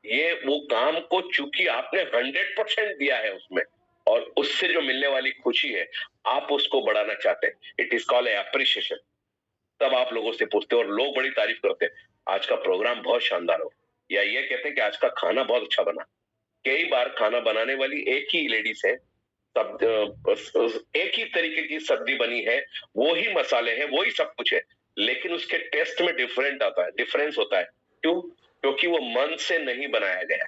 ये वो काम को चूंकि आपने 100% दिया है उसमें और उससे जो मिलने वाली खुशी है आप उसको बढ़ाना चाहते हैं, इट इज कॉल्ड एप्रिसिएशन। तब आप लोगों से पूछते हैं और लोग बड़ी तारीफ करते हैं, आज का प्रोग्राम बहुत शानदार हो, या ये कहते हैं कि आज का खाना बहुत अच्छा बना। कई बार खाना बनाने वाली एक ही लेडीज है, सब एक ही तरीके की सब्जी बनी है, वो ही मसाले हैं, वो ही सब कुछ है, लेकिन उसके टेस्ट में डिफरेंट आता है, डिफरेंस होता है। क्यों? क्योंकि वो मन से नहीं बनाया गया,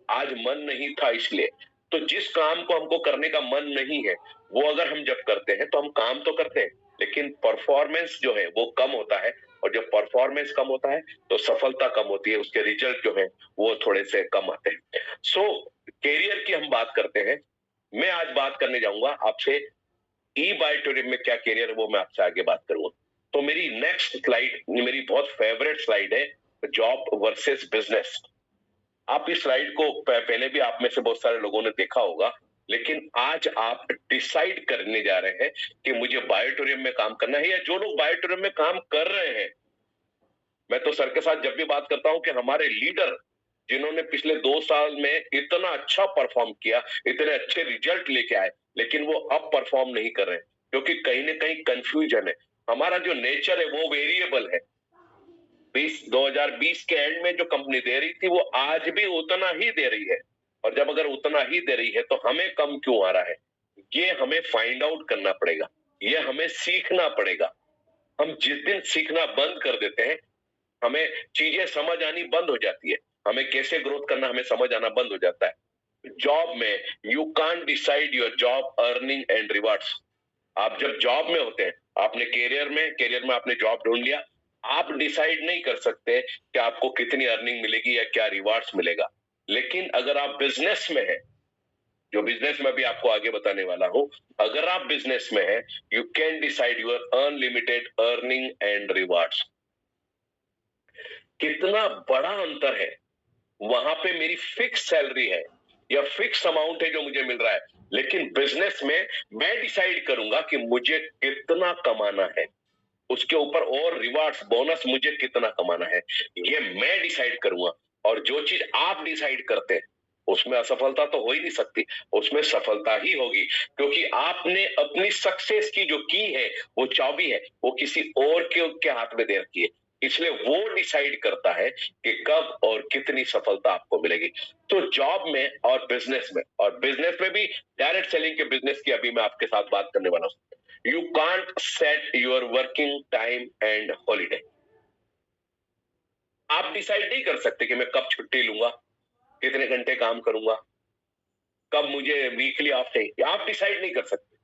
आज मन नहीं था इसलिए। तो जिस काम को हमको करने का मन नहीं है वो अगर हम जब करते हैं तो हम काम तो करते हैं लेकिन परफॉर्मेंस जो है वो कम होता है, और जब परफॉर्मेंस कम होता है तो सफलता कम होती है, उसके रिजल्ट जो है वो थोड़े से कम आते हैं। सो कैरियर की हम बात करते हैं, मैं आज बात करने जाऊंगा आपसे ई बाय टूरिज्म में क्या कैरियर है वो मैं आपसे आगे बात करूंगा। तो मेरी नेक्स्ट स्लाइड मेरी बहुत फेवरेट स्लाइड है, जॉब वर्सेस बिजनेस। आप इस स्लाइड को पहले भी आप में से बहुत सारे लोगों ने देखा होगा, लेकिन आज आप डिसाइड करने जा रहे हैं कि मुझे बायोटूरिज्म में काम करना है, या जो लोग बायोटूरिज्म में काम कर रहे हैं। मैं तो सर के साथ जब भी बात करता हूं कि हमारे लीडर जिन्होंने पिछले 2 साल में इतना अच्छा परफॉर्म किया, इतने अच्छे रिजल्ट लेके आए, लेकिन वो अब परफॉर्म नहीं कर रहे हैं क्योंकि कहीं ना कहीं कंफ्यूजन है। हमारा जो नेचर है वो वेरिएबल है। 2020 के एंड में जो कंपनी दे रही थी वो आज भी उतना ही दे रही है, और जब अगर उतना ही दे रही है तो हमें कम क्यों आ रहा है, ये हमें फाइंड आउट करना पड़ेगा, ये हमें सीखना पड़ेगा। हम जिस दिन सीखना बंद कर देते हैं हमें चीजें समझ आनी बंद हो जाती है, हमें कैसे ग्रोथ करना हमें समझ आना बंद हो जाता है। जॉब में you can't decide your job earning and rewards. आप जब जॉब में होते हैं, आपने कैरियर में आपने जॉब ढूंढ लिया, आप डिसाइड नहीं कर सकते कि आपको कितनी अर्निंग मिलेगी या क्या रिवार्ड्स मिलेगा। लेकिन अगर आप बिजनेस में हैं, जो बिजनेस में भी आपको आगे बताने वाला हूं, अगर आप बिजनेस में हैं, you can decide your unlimited earning and rewards. कितना बड़ा अंतर है, वहां पे मेरी फिक्स सैलरी है या फिक्स अमाउंट है जो मुझे मिल रहा है, लेकिन बिजनेस में मैं डिसाइड करूंगा कि मुझे कितना कमाना है, उसके ऊपर और रिवार्ड्स बोनस मुझे कितना कमाना है, ये मैं डिसाइड करूंगा। और जो चीज आप डिसाइड करते हैं उसमें असफलता तो हो ही नहीं सकती, उसमें सफलता ही होगी, क्योंकि आपने अपनी सक्सेस की जो की है, वो चाबी है, वो किसी और के हाथ में दे रखी है। इसलिए वो डिसाइड करता है कि कब और कितनी सफलता आपको मिलेगी। तो जॉब में और बिजनेस में भी डायरेक्ट सेलिंग के बिजनेस की अभी मैं आपके साथ बात करने वाला हूं। You can't set your working time and holiday. आप डिसाइड नहीं कर सकते कि मैं कब छुट्टी लूंगा, कितने घंटे काम करूंगा, कब मुझे वीकली ऑफ चाहिए, आप डिसाइड नहीं कर सकते।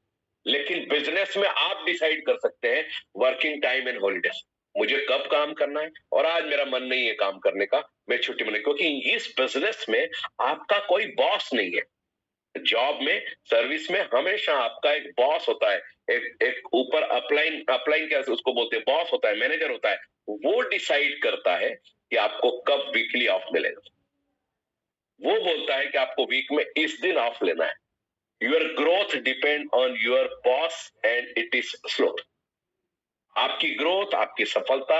लेकिन बिजनेस में आप डिसाइड कर सकते हैं वर्किंग टाइम एंड हॉलीडे, मुझे कब काम करना है, और आज मेरा मन नहीं है काम करने का, मैं छुट्टी मना, क्योंकि इस बिजनेस में आपका कोई बॉस नहीं है। जॉब में, सर्विस में हमेशा आपका एक बॉस होता है, एक एक ऊपर अपलाइन अपलाइन क्या उसको बोलते हैं, बॉस होता है, मैनेजर होता है, वो डिसाइड करता है कि आपको कब वीकली ऑफ मिलेगा। वो बोलता है कि आपको वीक में इस दिन ऑफ लेना है। Your growth depend on your boss and it is slow. आपकी ग्रोथ, आपकी सफलता,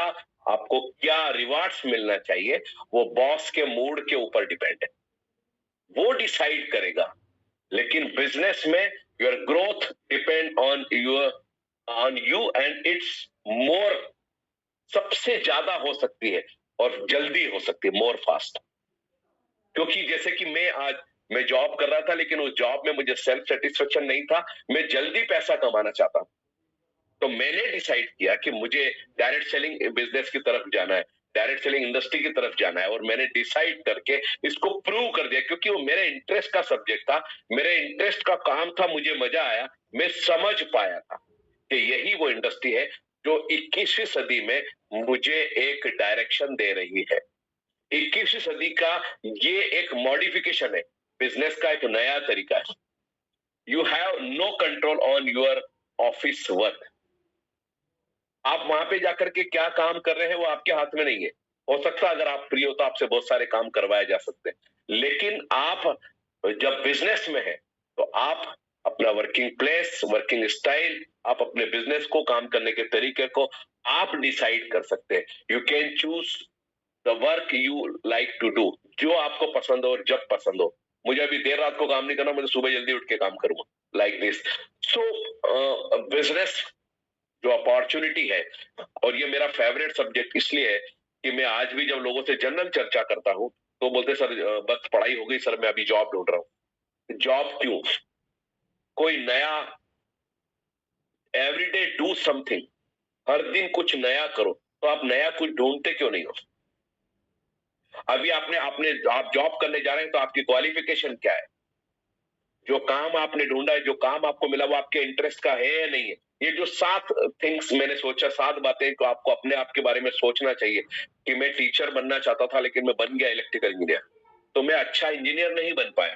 आपको क्या रिवार्ड्स मिलना चाहिए, वो बॉस के मूड के ऊपर डिपेंड है, वो डिसाइड करेगा। लेकिन बिजनेस में your growth depend on you and it's more, सबसे ज्यादा हो सकती है और जल्दी हो सकती है, मोर फास्ट। क्योंकि जैसे कि मैं जॉब कर रहा था, लेकिन उस जॉब में मुझे सेल्फ सेटिस्फेक्शन नहीं था, मैं जल्दी पैसा कमाना चाहता हूं। तो मैंने डिसाइड किया कि मुझे डायरेक्ट सेलिंग बिजनेस की तरफ जाना है, डायरेक्ट सेलिंग इंडस्ट्री की तरफ जाना है, और मैंने डिसाइड करके इसको प्रूव कर दिया, क्योंकि वो मेरे इंटरेस्ट का सब्जेक्ट था, मेरे इंटरेस्ट का काम था, मुझे मजा आया, मैं समझ पाया था कि यही वो इंडस्ट्री है जो 21वीं सदी में मुझे एक डायरेक्शन दे रही है। 21वीं सदी का ये एक मॉडिफिकेशन है, बिजनेस का एक नया तरीका है। You have no control on your office work. आप वहां पे जाकर के क्या काम कर रहे हैं वो आपके हाथ में नहीं है। हो सकता है अगर आप फ्री हो तो आपसे बहुत सारे काम करवाए जा सकते हैं, लेकिन आप जब बिजनेस में है तो आप अपना वर्किंग प्लेस, वर्किंग स्टाइल, आप अपने बिजनेस को, काम करने के तरीके को आप डिसाइड कर सकते हैं। You can choose the work you like to do, जो आपको पसंद हो और जब पसंद हो। मुझे अभी देर रात को काम नहीं करना, मुझे सुबह जल्दी उठ के काम करूंगा, लाइक दिस। सो बिजनेस जो अपॉर्चुनिटी है, और ये मेरा फेवरेट सब्जेक्ट इसलिए है कि मैं आज भी जब लोगों से जनरल चर्चा करता हूं तो बोलते सर बस पढ़ाई हो गई सर, मैं अभी जॉब ढूंढ रहा हूं। जॉब क्यों? कोई नया, एवरीडे डू समथिंग, हर दिन कुछ नया करो। तो आप नया कुछ ढूंढते क्यों नहीं हो? अभी आपने आपने आप जॉब करने जा रहे हैं तो आपकी क्वालिफिकेशन क्या है? जो काम आपने ढूंढा है, जो काम आपको मिला, वो आपके इंटरेस्ट का है या नहीं है? ये जो 7 थिंग्स मैंने सोचा, 7 बातें तो आपको अपने आप के बारे में सोचना चाहिए कि मैं टीचर बनना चाहता था लेकिन मैं बन गया इलेक्ट्रिकल इंजीनियर, तो मैं अच्छा इंजीनियर नहीं बन पाया,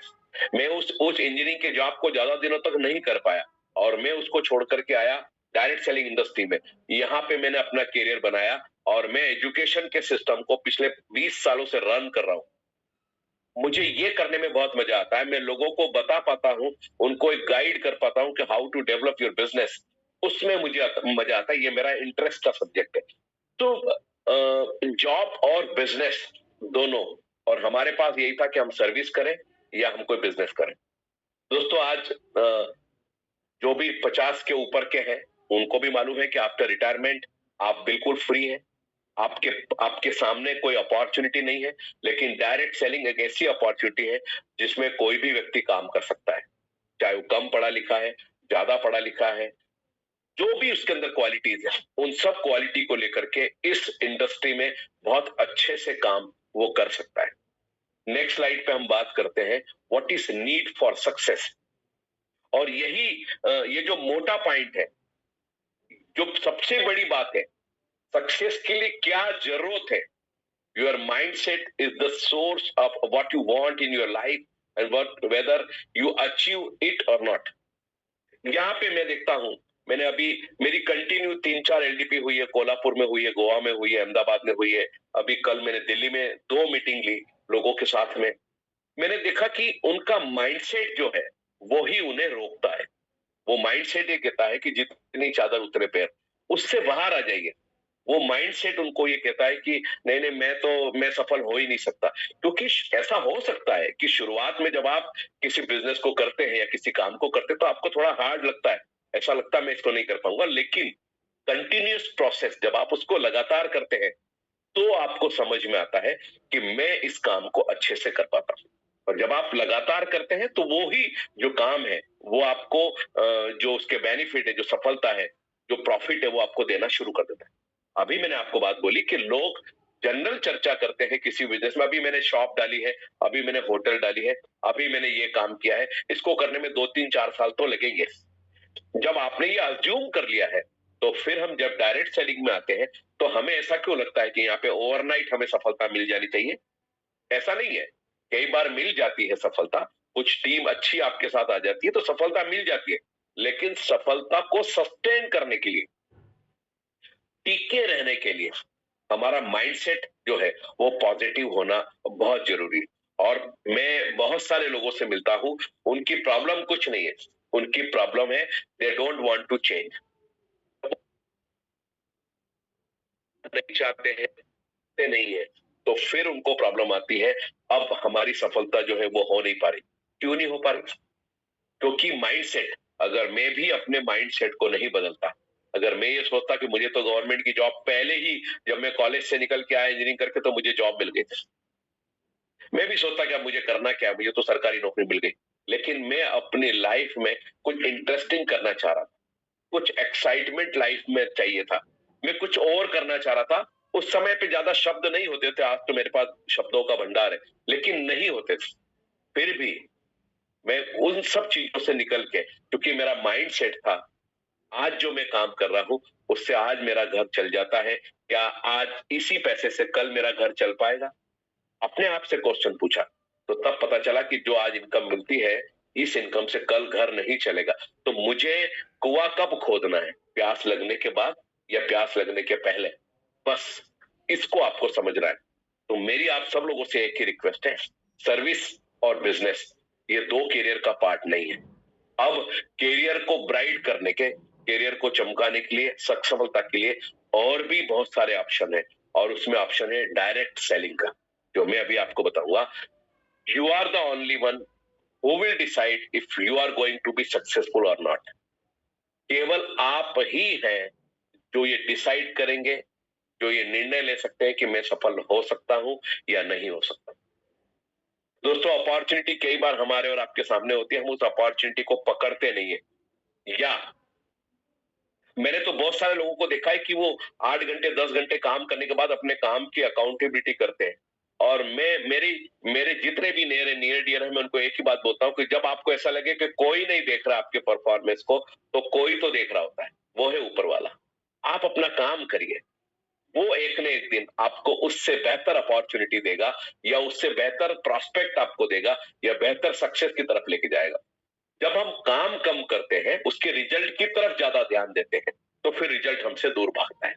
मैं उस इंजीनियरिंग के जॉब को ज्यादा दिनों तक नहीं कर पाया, और मैं उसको छोड़ करके आया डायरेक्ट सेलिंग इंडस्ट्री में। यहाँ पे मैंने अपना करियर बनाया और मैं एजुकेशन के सिस्टम को पिछले 20 सालों से रन कर रहा हूँ। मुझे ये करने में बहुत मजा आता है, मैं लोगों को बता पाता हूँ, उनको एक गाइड कर पाता हूँ कि how to develop your business, उसमें मुझे मजा आता है, ये मेरा इंटरेस्ट का सब्जेक्ट है। तो जॉब और बिजनेस दोनों, और हमारे पास यही था कि हम सर्विस करें या हम कोई बिजनेस करें। दोस्तों आज जो भी 50 के ऊपर के हैं उनको भी मालूम है कि आफ्टर रिटायरमेंट आप बिल्कुल फ्री हैं, आपके आपके सामने कोई अपॉर्चुनिटी नहीं है, लेकिन डायरेक्ट सेलिंग एक ऐसी अपॉर्चुनिटी है जिसमें कोई भी व्यक्ति काम कर सकता है, चाहे वो कम पढ़ा लिखा है, ज्यादा पढ़ा लिखा है, जो भी उसके अंदर क्वालिटीज है, उन सब क्वालिटी को लेकर के इस इंडस्ट्री में बहुत अच्छे से काम वो कर सकता है। नेक्स्ट स्लाइड पे हम बात करते हैं what is need for success. और यही ये जो मोटा पॉइंट है, जो सबसे बड़ी बात है, सक्सेस के लिए क्या जरूरत है। Your mindset is the source of what you want in your life and whether you achieve it or not. यहाँ पे मैं देखता हूँ, मैंने अभी मेरी कंटिन्यू 3-4 एलडीपी हुई है, कोल्हापुर में हुई है, गोवा में हुई है, अहमदाबाद में हुई है, अभी कल मैंने दिल्ली में 2 मीटिंग ली लोगों के साथ में। मैंने देखा कि उनका माइंडसेट जो है वो ही उन्हें रोकता है। वो माइंडसेट ये कहता है कि जितनी चादर उतने पैर, उससे बाहर आ जाइए। वो माइंडसेट उनको ये कहता है कि नहीं नहीं, मैं सफल हो ही नहीं सकता। क्योंकि ऐसा हो सकता है कि शुरुआत में जब आप किसी बिजनेस को करते हैं या किसी काम को करते हैं तो आपको थोड़ा हार्ड लगता है, ऐसा लगता है मैं इसको नहीं कर पाऊंगा, लेकिन कंटिन्यूस प्रोसेस जब आप उसको लगातार करते हैं तो आपको समझ में आता है कि मैं इस काम को अच्छे से कर पाता हूँ। और जब आप लगातार करते हैं तो वो ही जो काम है वो आपको जो उसके बेनिफिट है, जो सफलता है, जो प्रॉफिट है, वो आपको देना शुरू कर देता है। अभी मैंने आपको बात बोली कि लोग जनरल चर्चा करते हैं किसी बिजनेस में, अभी मैंने शॉप डाली है, अभी मैंने होटल डाली है, अभी मैंने ये काम किया है, इसको करने में 2-3-4 साल तो लगेंगे। जब आपने ये अज्यूम कर लिया है तो फिर हम जब डायरेक्ट सेलिंग में आते हैं तो हमें ऐसा क्यों लगता है कि यहाँ पे ओवरनाइट हमें सफलता मिल जानी चाहिए? ऐसा नहीं है। कई बार मिल जाती है सफलता, कुछ टीम अच्छी आपके साथ आ जाती है तो सफलता मिल जाती है, लेकिन सफलता को सस्टेन करने के लिए, टिके रहने के लिए हमारा माइंडसेट जो है वो पॉजिटिव होना बहुत जरूरी है। और मैं बहुत सारे लोगों से मिलता हूं, उनकी प्रॉब्लम कुछ नहीं है, उनकी प्रॉब्लम है they don't want to change, नहीं चाहते हैं, ते नहीं है, तो फिर उनको प्रॉब्लम आती है। अब हमारी सफलता जो है वो हो नहीं पा रही। क्यों नहीं हो पा रही? क्योंकि माइंडसेट, अगर मैं भी अपने माइंडसेट को नहीं बदलता, अगर मैं ये सोचता कि मुझे तो गवर्नमेंट की जॉब पहले ही, जब मैं कॉलेज से निकल के आया इंजीनियरिंग करके तो मुझे जॉब मिल गई थी, मैं भी सोचता कि अब मुझे करना क्या है, मुझे तो सरकारी नौकरी मिल गई। लेकिन मैं अपनी लाइफ में कुछ इंटरेस्टिंग करना चाह रहा था, कुछ एक्साइटमेंट लाइफ में चाहिए था, मैं कुछ और करना चाह रहा था। उस समय पे ज्यादा शब्द नहीं होते थे, आज तो मेरे पास शब्दों का भंडार है, लेकिन नहीं होते थे। फिर भी मैं उन सब चीजों से निकल के, क्योंकि मेरा माइंड सेट था, आज जो मैं काम कर रहा हूं उससे आज मेरा घर चल जाता है, क्या आज इसी पैसे से कल मेरा घर चल पाएगा? अपने आप से क्वेश्चन पूछा, तो तब पता चला कि जो आज इनकम मिलती है, इस इनकम से कल घर नहीं चलेगा। तो मुझे कुआं कब खोदना है, प्यास लगने के बाद या प्यास लगने के पहले? बस इसको आपको समझना है। तो मेरी आप सब लोगों से एक ही रिक्वेस्ट है, सर्विस और बिजनेस ये दो कैरियर का पार्ट नहीं है। अब कैरियर को ब्राइट करने के, कैरियर को चमकाने के लिए, सफलता के लिए और भी बहुत सारे ऑप्शन है, और उसमें ऑप्शन है डायरेक्ट सेलिंग का, जो मैं अभी आपको बताऊंगा। You are the only one who will decide if you are going to be successful और नॉट। केवल आप ही हैं जो ये डिसाइड करेंगे, जो ये निर्णय ले सकते हैं कि मैं सफल हो सकता हूं या नहीं हो सकता। दोस्तों, अपॉर्चुनिटी कई बार हमारे और आपके सामने होती है, हम उस अपॉर्चुनिटी को पकड़ते नहीं है। या मैंने तो बहुत सारे लोगों को देखा है कि वो 8 घंटे 10 घंटे काम करने के बाद अपने काम की अकाउंटेबिलिटी करते हैं। और मैं मेरी मेरे जितने भी नियर डियर है, मैं उनको एक ही बात बोलता हूँ कि जब आपको ऐसा लगे कि कोई नहीं देख रहा आपके परफॉर्मेंस को, तो कोई तो देख रहा होता है, वो है ऊपर वाला। आप अपना काम करिए, वो एक ने एक दिन आपको उससे बेहतर अपॉर्चुनिटी देगा, या उससे बेहतर प्रोस्पेक्ट आपको देगा, या बेहतर सक्सेस की तरफ लेके जाएगा। जब हम काम कम करते हैं, उसके रिजल्ट की तरफ ज्यादा ध्यान देते हैं, तो फिर रिजल्ट हमसे दूर भागता है।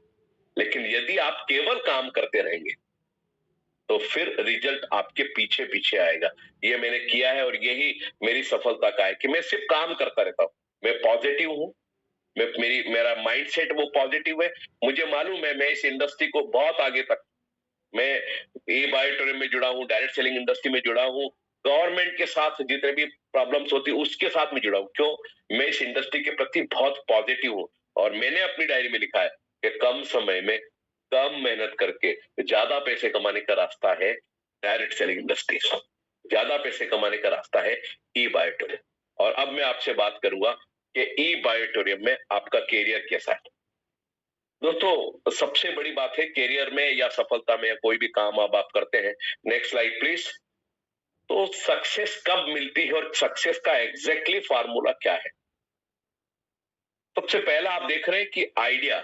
लेकिन यदि आप केवल काम करते रहेंगे, तो फिर रिजल्ट आपके पीछे पीछे आएगा। ये मैंने किया है और यही मेरी सफलता का है कि मैं सिर्फ काम करता रहता हूं। मैं पॉजिटिव हूं, मैं मेरा माइंडसेट वो पॉजिटिव है। मुझे मालूम है मैं इस इंडस्ट्री को बहुत आगे तक, मैं ई बायोटोरियम में जुड़ा हूँ, डायरेक्ट सेलिंग इंडस्ट्री में जुड़ा हूँ, गवर्नमेंट के साथ जितने भी प्रॉब्लम्स होती है उसके साथ में जुड़ा हूँ। क्यों? मैं इस इंडस्ट्री के प्रति बहुत पॉजिटिव हूँ। और मैंने अपनी डायरी में लिखा है कि कम समय में कम मेहनत करके ज्यादा पैसे कमाने का रास्ता है डायरेक्ट सेलिंग इंडस्ट्री, ज्यादा पैसे कमाने का रास्ता है ई बायोटोरियम। और अब मैं आपसे बात करूंगा कि ई बायोटोरियम में आपका कैरियर कैसा है। दोस्तों, सबसे बड़ी बात है कैरियर में या सफलता में या कोई भी काम अब आप करते हैं, नेक्स्ट स्लाइड प्लीज। तो सक्सेस कब मिलती है और सक्सेस का एग्जैक्टली फार्मूला क्या है? सबसे पहला आप देख रहे हैं कि आइडिया,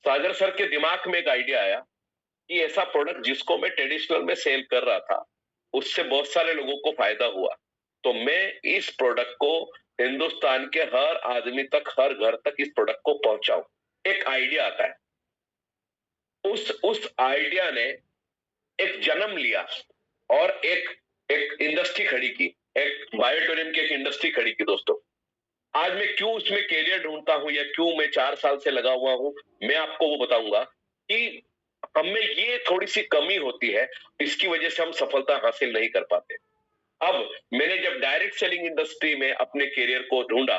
सागर सर के दिमाग में एक आइडिया आया कि ऐसा प्रोडक्ट जिसको मैं ट्रेडिशनल में सेल कर रहा था, उससे बहुत सारे लोगों को फायदा हुआ, तो मैं इस प्रोडक्ट को हिंदुस्तान के हर आदमी तक, हर घर तक इस प्रोडक्ट को पहुंचाऊं। एक आइडिया आता है, उस आइडिया ने एक जन्म लिया और एक एक इंडस्ट्री खड़ी की, एक बायोटोरियम की एक इंडस्ट्री खड़ी की। दोस्तों, आज मैं क्यों उसमें कैरियर ढूंढता हूं या क्यों मैं 4 साल से लगा हुआ हूं, मैं आपको वो बताऊंगा कि हमें ये थोड़ी सी कमी होती है, इसकी वजह से हम सफलता हासिल नहीं कर पाते। अब मैंने जब डायरेक्ट सेलिंग इंडस्ट्री में अपने कैरियर को ढूंढा,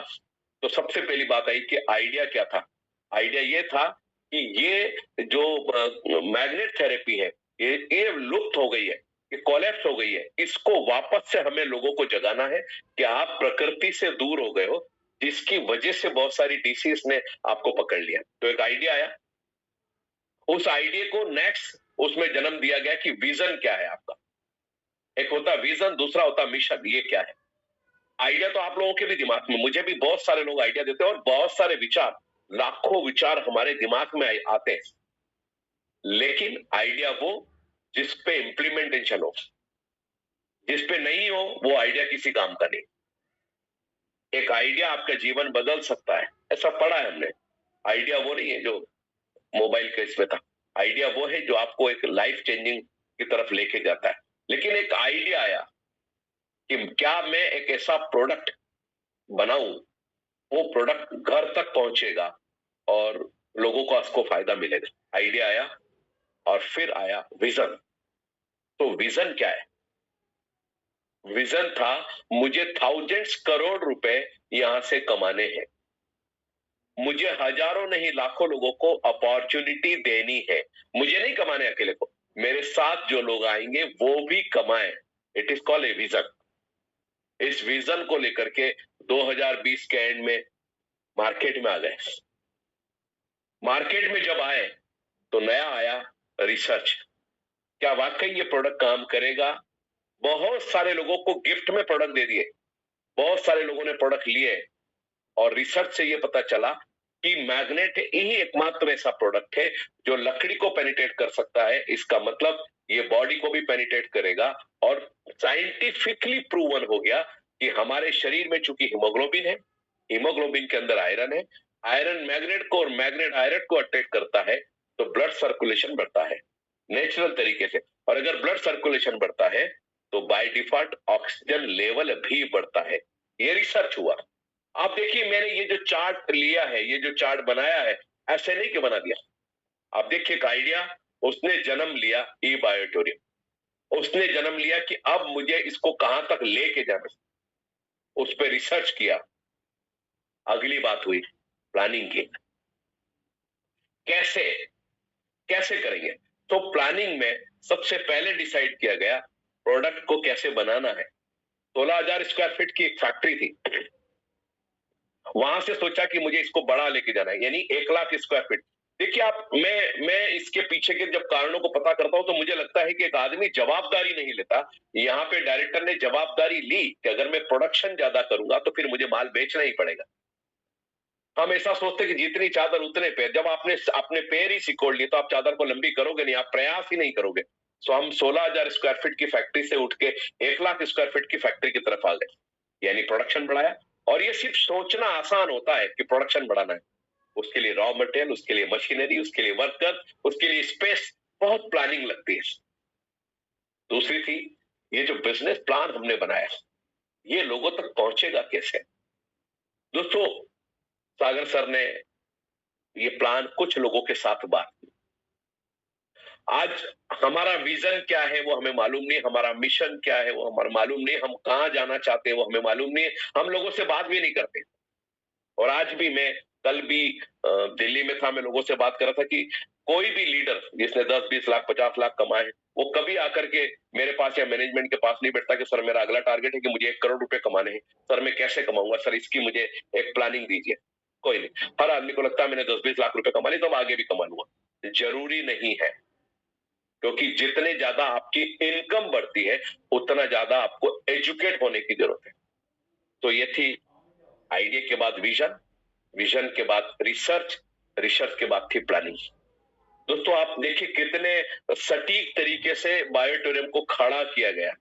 तो सबसे पहली बात आई कि आइडिया क्या था। आइडिया ये था कि ये जो मैग्नेट थेरेपी है, ये लुप्त हो गई है, ये कोलैप्स हो गई है, इसको वापस से हमें लोगों को जगाना है कि आप प्रकृति से दूर हो गए हो, जिसकी वजह से बहुत सारी डिसीज ने आपको पकड़ लिया। तो एक आइडिया आया, उस आइडिया को नेक्स्ट उसमें जन्म दिया गया कि विजन क्या है आपका। एक होता विजन, दूसरा होता मिशन। ये क्या है? आइडिया तो आप लोगों के भी दिमाग में, मुझे भी बहुत सारे लोग आइडिया देते हैं और बहुत सारे विचार, लाखों विचार हमारे दिमाग में आते हैं, लेकिन आइडिया वो जिस पे इंप्लीमेंटेशन हो, जिस पे नहीं हो वो आइडिया किसी काम का नहीं। एक आइडिया आपका जीवन बदल सकता है, ऐसा पढ़ा है हमने। आइडिया वो नहीं है जो मोबाइल के इसमें था, आइडिया वो है जो आपको एक लाइफ चेंजिंग की तरफ लेके जाता है। लेकिन एक आइडिया आया कि क्या मैं एक ऐसा प्रोडक्ट बनाऊं, वो प्रोडक्ट घर तक पहुंचेगा और लोगों को उसको फायदा मिलेगा। आइडिया आया और फिर आया विजन। तो विजन क्या है? विजन था, मुझे थाउजेंड्स करोड़ रुपए यहां से कमाने हैं, मुझे हजारों नहीं लाखों लोगों को अपॉर्चुनिटी देनी है। मुझे नहीं कमाने अकेले को, मेरे साथ जो लोग आएंगे वो भी कमाएं। It is called a vision. इस विजन को लेकर के 2020 के एंड में मार्केट में आ गए। मार्केट में जब आए तो नया आया रिसर्च। क्या वाकई ये प्रोडक्ट काम करेगा? बहुत सारे लोगों को गिफ्ट में प्रोडक्ट दे दिए, बहुत सारे लोगों ने प्रोडक्ट लिए, और रिसर्च से ये पता चला कि मैग्नेट ही एकमात्र ऐसा प्रोडक्ट है जो लकड़ी को पेनिट्रेट कर सकता है। इसका मतलब ये बॉडी को भी पेनिट्रेट करेगा। और साइंटिफिकली प्रूवन हो गया कि हमारे शरीर में चूंकि हीमोग्लोबिन है, हीमोग्लोबिन के अंदर आयरन है, आयरन मैग्नेट को और मैग्नेट आयरन को अट्रैक्ट करता है, तो ब्लड सर्कुलेशन बढ़ता है नेचुरल तरीके से। और अगर ब्लड सर्कुलेशन बढ़ता है तो बाय डिफॉल्ट ऑक्सीजन लेवल भी बढ़ता है। ये रिसर्च हुआ। आप देखिए, मैंने ये जो चार्ट लिया है, ये जो चार्ट बनाया है, ऐसे नहीं कि बना दिया। आप देखिए एक आइडिया, उसने जन्म लिया ई बायोटोरियम। उसने जन्म लिया कि अब मुझे इसको कहां तक लेके जाना, उस पर रिसर्च किया। अगली बात हुई प्लानिंग की। कैसे कैसे करेंगे? तो प्लानिंग में सबसे पहले डिसाइड किया गया प्रोडक्ट को कैसे बनाना है। 16,000 स्क्वायर फीट की एक फैक्ट्री थी। वहां से सोचा कि मुझे इसको बड़ा लेके जाना है, यानी 1 लाख स्क्वायर फीट। देखिए आप, मैं इसके पीछे के जब कारणों को पता करता हूं तो मुझे लगता है कि एक आदमी जवाबदारी नहीं लेता। यहाँ पे डायरेक्टर ने जवाबदारी ली कि अगर मैं प्रोडक्शन ज्यादा करूंगा तो फिर मुझे माल बेचना ही पड़ेगा। हम ऐसा सोचते कि जितनी चादर उतने पैर। जब आपने अपने पैर ही सिकोड़ लिए तो आप चादर को लंबी करोगे नहीं, आप प्रयास ही नहीं करोगे। तो हम 16,000 स्क्वायर फीट की फैक्ट्री से उठ के 1 लाख स्क्वायर फीट की फैक्ट्री की तरफ आ गए, यानी प्रोडक्शन बढ़ाया। और ये सिर्फ सोचना आसान होता है कि प्रोडक्शन बढ़ाना है, उसके लिए रॉ मटेरियल, उसके लिए मशीनरी, उसके लिए वर्कर, उसके लिए स्पेस, बहुत प्लानिंग लगती है। दूसरी थी, ये जो बिजनेस प्लान हमने बनाया, ये लोगों तक पहुंचेगा कैसे? दोस्तों, सागर सर ने ये प्लान कुछ लोगों के साथ बात की। आज हमारा विजन क्या है वो हमें मालूम नहीं, हमारा मिशन क्या है वो हमें मालूम नहीं, हम कहां जाना चाहते हैं वो हमें मालूम नहीं, हम लोगों से बात भी नहीं करते। और आज भी, मैं कल भी दिल्ली में था, मैं लोगों से बात कर रहा था कि कोई भी लीडर जिसने 10-20 लाख 50 लाख कमाए, वो कभी आकर के मेरे पास या मैनेजमेंट के पास नहीं बैठता कि सर मेरा अगला टारगेट है कि मुझे 1 करोड़ रुपए कमाने हैं, सर मैं कैसे कमाऊंगा, सर इसकी मुझे एक प्लानिंग दीजिए। कोई नहीं। हर आदमी को लगता है मैंने 10-20 लाख रुपए कमा लिए तो आगे भी कमा लूंगा। जरूरी नहीं है, क्योंकि जितने ज्यादा आपकी इनकम बढ़ती है उतना ज्यादा आपको एजुकेट होने की जरूरत है। तो ये थी आइडिया के बाद विजन, विजन के बाद रिसर्च, रिसर्च के बाद थी प्लानिंग। दोस्तों आप देखिए कितने सटीक तरीके से बायोटोरियम को खड़ा किया गया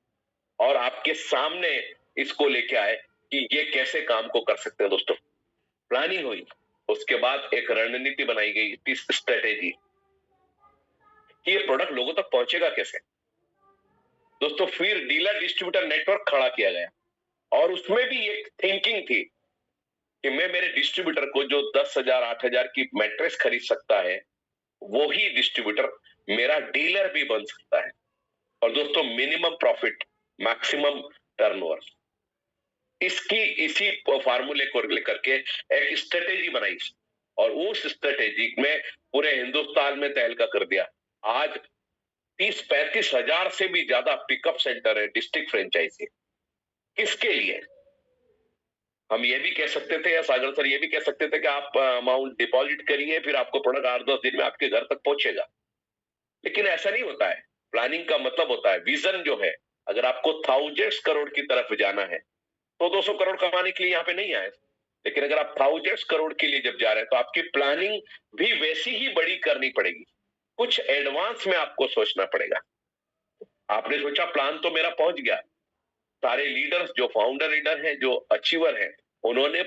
और आपके सामने इसको लेके आए कि ये कैसे काम को कर सकते हैं। दोस्तों प्लानिंग हुई, उसके बाद एक रणनीति बनाई गई, स्ट्रेटेजी कि ये प्रोडक्ट लोगों तक पहुंचेगा कैसे। दोस्तों फिर डीलर डिस्ट्रीब्यूटर नेटवर्क खड़ा किया गया और उसमें भी एक थिंकिंग थी कि मैं मेरे डिस्ट्रीब्यूटर को जो 10,000 8,000 की मैट्रेस खरीद सकता है, वो ही डिस्ट्रीब्यूटर मेरा डीलर भी बन सकता है। और दोस्तों मिनिमम प्रॉफिट, मैक्सिमम टर्नओवर, इसकी इसी फार्मूले को लेकर के एक स्ट्रेटेजी बनाई और उस स्ट्रेटेजी में पूरे हिंदुस्तान में तहलका कर दिया। आज 30-35 हजार से भी ज्यादा पिकअप सेंटर है, डिस्ट्रिक्ट फ्रेंचाइजी। किसके लिए? हम ये भी कह सकते थे, या सागर सर ये भी कह सकते थे कि आप अमाउंट डिपॉजिट करिए, फिर आपको प्रोडक्ट 8-10 दिन में आपके घर तक पहुंचेगा। लेकिन ऐसा नहीं होता है। प्लानिंग का मतलब होता है विजन जो है। अगर आपको थाउजेंड्स करोड़ की तरफ जाना है तो 200 करोड़ कमाने के लिए यहाँ पे नहीं आए। लेकिन अगर आप थाउजेंड्स करोड़ के लिए जब जा रहे हैं तो आपकी प्लानिंग भी वैसी ही बड़ी करनी पड़ेगी, कुछ एडवांस में आपको सोचना पड़ेगा। आपने सोचा प्लान तो मेरा पहुंच गया, सारे लीडर्स जो फाउंडर लीडर हैं, जो अचीवर हैं, उन्होंने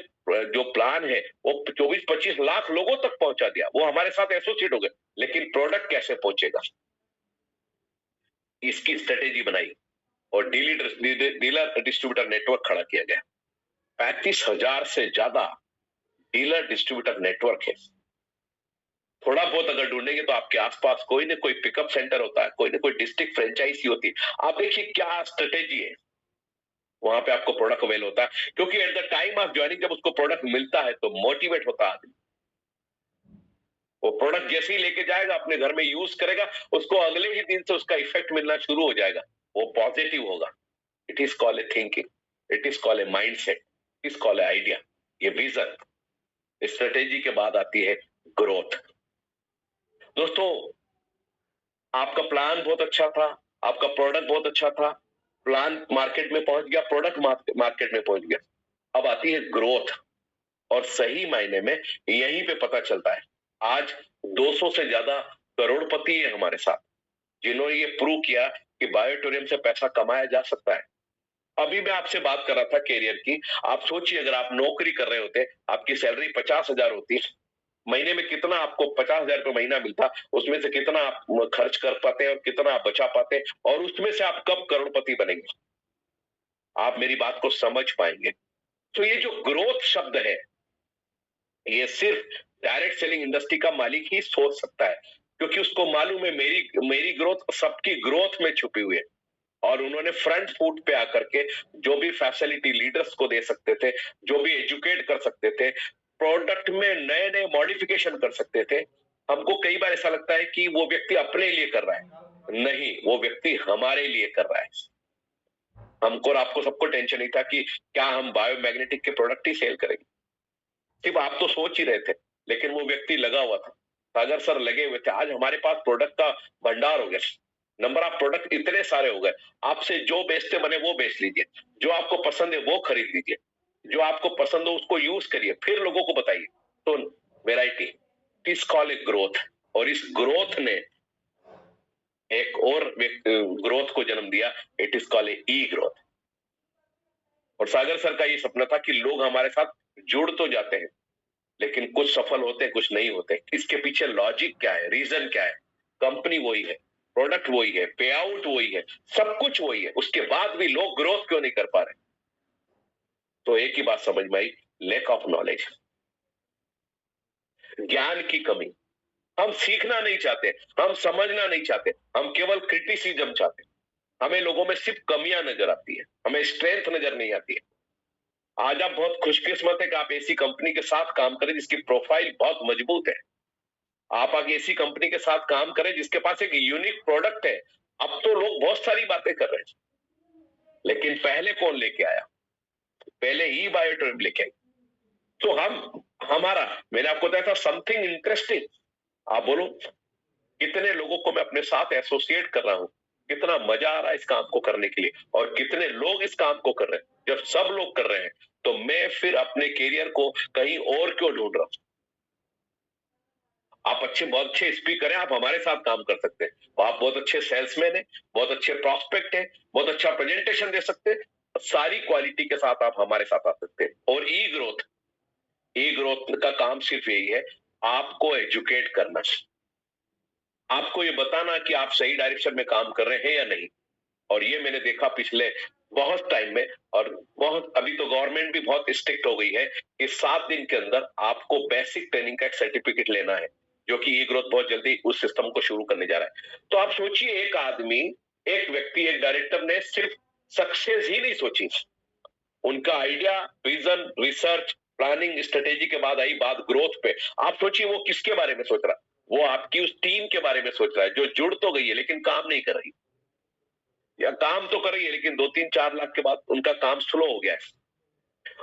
जो प्लान है वो 24-25 लाख लोगों तक पहुंचा दिया, वो हमारे साथ एसोसिएट हो गए। लेकिन प्रोडक्ट कैसे पहुंचेगा, इसकी स्ट्रेटेजी बनाई। और डीलर डिस्ट्रीब्यूटर नेटवर्क खड़ा किया गया। 35,000 से ज्यादा डीलर डिस्ट्रीब्यूटर नेटवर्क है। थोड़ा बहुत अगर ढूंढेंगे तो आपके आसपास कोई ना कोई पिकअप सेंटर होता है, कोई ना कोई डिस्ट्रिक्ट फ्रेंचाइजी होती है। आप देखिए क्या स्ट्रेटेजी है, वहां पे आपको प्रोडक्ट अवेल होता है, क्योंकि at the time of joining जब उसको प्रोडक्ट मिलता है तो मोटिवेट होता है आदमी। वो प्रोडक्ट जैसे ही लेके जाएगा, अपने घर में यूज करेगा, उसको अगले ही दिन से उसका इफेक्ट मिलना शुरू हो जाएगा, वो पॉजिटिव होगा। It is called a thinking, it is called a mindset, it is called a idea, ये विजन। स्ट्रेटेजी के बाद आती है ग्रोथ। दोस्तों, आपका प्लान बहुत अच्छा था, आपका प्रोडक्ट बहुत अच्छा था, प्लान मार्केट में पहुंच गया, प्रोडक्ट मार्केट में पहुंच गया। अब आती है ग्रोथ, और सही मायने में यहीं पे पता चलता है। आज 200 से ज्यादा करोड़पति है हमारे साथ, जिन्होंने ये प्रूव किया कि बायोटोरियम से पैसा कमाया जा सकता है। अभी मैं आपसे बात कर रहा था कैरियर की। आप सोचिए, अगर आप नौकरी कर रहे होते, आपकी सैलरी 50,000 होती, महीने में कितना आपको 50,000 रुपए महीना मिलता, उसमें से कितना आप खर्च कर पाते और कितना आप बचा पाते, और उसमें से आप कब करोड़पति बनेंगे, आप मेरी बात को समझ पाएंगे। तो ये जो ग्रोथ शब्द है, ये सिर्फ डायरेक्ट सेलिंग इंडस्ट्री का मालिक ही सोच सकता है, क्योंकि उसको मालूम है मेरी ग्रोथ सबकी ग्रोथ में छुपी हुई है। और उन्होंने फ्रंट फुट पे आकर के जो भी फैसिलिटी लीडर्स को दे सकते थे, जो भी एजुकेट कर सकते थे, प्रोडक्ट में नए नए मॉडिफिकेशन कर सकते थे। हमको कई बार ऐसा लगता है कि वो व्यक्ति अपने लिए कर रहा है, नहीं, वो व्यक्ति हमारे लिए कर रहा है। हमको और आपको सबको टेंशन नहीं था कि क्या हम बायोमैग्नेटिक के प्रोडक्ट ही सेल करेंगे, सिर्फ आप तो सोच ही रहे थे, लेकिन वो व्यक्ति लगा हुआ था। सागर सर लगे हुए थे। आज हमारे पास प्रोडक्ट का भंडार हो गया, नंबर ऑफ प्रोडक्ट इतने सारे हो गए। आपसे जो बेचते बने वो बेच लीजिए, जो आपको पसंद है वो खरीद लीजिए, जो आपको पसंद हो उसको यूज करिए, फिर लोगों को बताइए। तो variety is called a growth, और इस ग्रोथ ने एक और ग्रोथ को जन्म दिया, it is called a E growth. और सागर सर का ये सपना था कि लोग हमारे साथ जुड़ तो जाते हैं, लेकिन कुछ सफल होते हैं, कुछ नहीं होते। इसके पीछे लॉजिक क्या है, रीजन क्या है? कंपनी वही है, प्रोडक्ट वही है, पे आउट वही है, सब कुछ वही है, उसके बाद भी लोग ग्रोथ क्यों नहीं कर पा रहे? तो एक ही बात समझ में आई, लैक ऑफ नॉलेज, ज्ञान की कमी। हम सीखना नहीं चाहते, हम समझना नहीं चाहते, हम केवल क्रिटिसिज्म चाहते। हमें लोगों में सिर्फ कमियां नजर आती है, हमें स्ट्रेंथ नजर नहीं आती है। आज आप बहुत खुशकिस्मत है कि आप ऐसी कंपनी के साथ काम करें जिसकी प्रोफाइल बहुत मजबूत है। आप आगे ऐसी कंपनी के साथ काम करें जिसके पास एक यूनिक प्रोडक्ट है। अब तो लोग बहुत सारी बातें कर रहे हैं, लेकिन पहले कौन लेके आया? पहले ही बायोटोरियम लेके आई। तो हमारा, मैंने आपको बताया था समथिंग इंटरेस्टिंग। आप बोलो, कितने लोगों को मैं अपने साथ एसोसिएट कर रहा हूं, कितना मजा आ रहा है इस काम को करने के लिए, और कितने लोग इस काम को कर रहे हैं। जब सब लोग कर रहे हैं तो मैं फिर अपने करियर को कहीं और क्यों ढूंढ रहा हूं? आप बहुत अच्छे स्पीकर हैं, आप हमारे साथ काम कर सकते हैं। आप बहुत अच्छे सेल्समैन हैं, बहुत अच्छे प्रॉस्पेक्ट हैं, बहुत अच्छा प्रेजेंटेशन दे सकते हैं। सारी क्वालिटी के साथ आप हमारे साथ आ सकते हैं। और ई ग्रोथ का काम सिर्फ यही है, आपको एजुकेट करना, आपको ये बताना कि आप सही डायरेक्शन में काम कर रहे हैं या नहीं। और ये मैंने देखा पिछले बहुत टाइम में, और बहुत अभी तो गवर्नमेंट भी बहुत स्ट्रिक्ट हो गई है कि 7 दिन के अंदर आपको बेसिक ट्रेनिंग का एक सर्टिफिकेट लेना है, जो कि ई ग्रोथ बहुत जल्दी उस सिस्टम को शुरू करने जा रहा है। तो आप सोचिए, एक आदमी, एक व्यक्ति, एक डायरेक्टर ने सिर्फ सक्सेस ही नहीं सोची, उनका idea, vision, research, planning, strategy के बाद आई बात ग्रोथ पे। आप सोचिए वो किसके बारे में सोच रहा है? वो आपकी उस टीम के बारे में सोच रहा है जो जुड़ तो गई है लेकिन काम नहीं कर रही, या काम तो कर रही है लेकिन 2-3-4 लाख के बाद उनका काम स्लो हो गया है।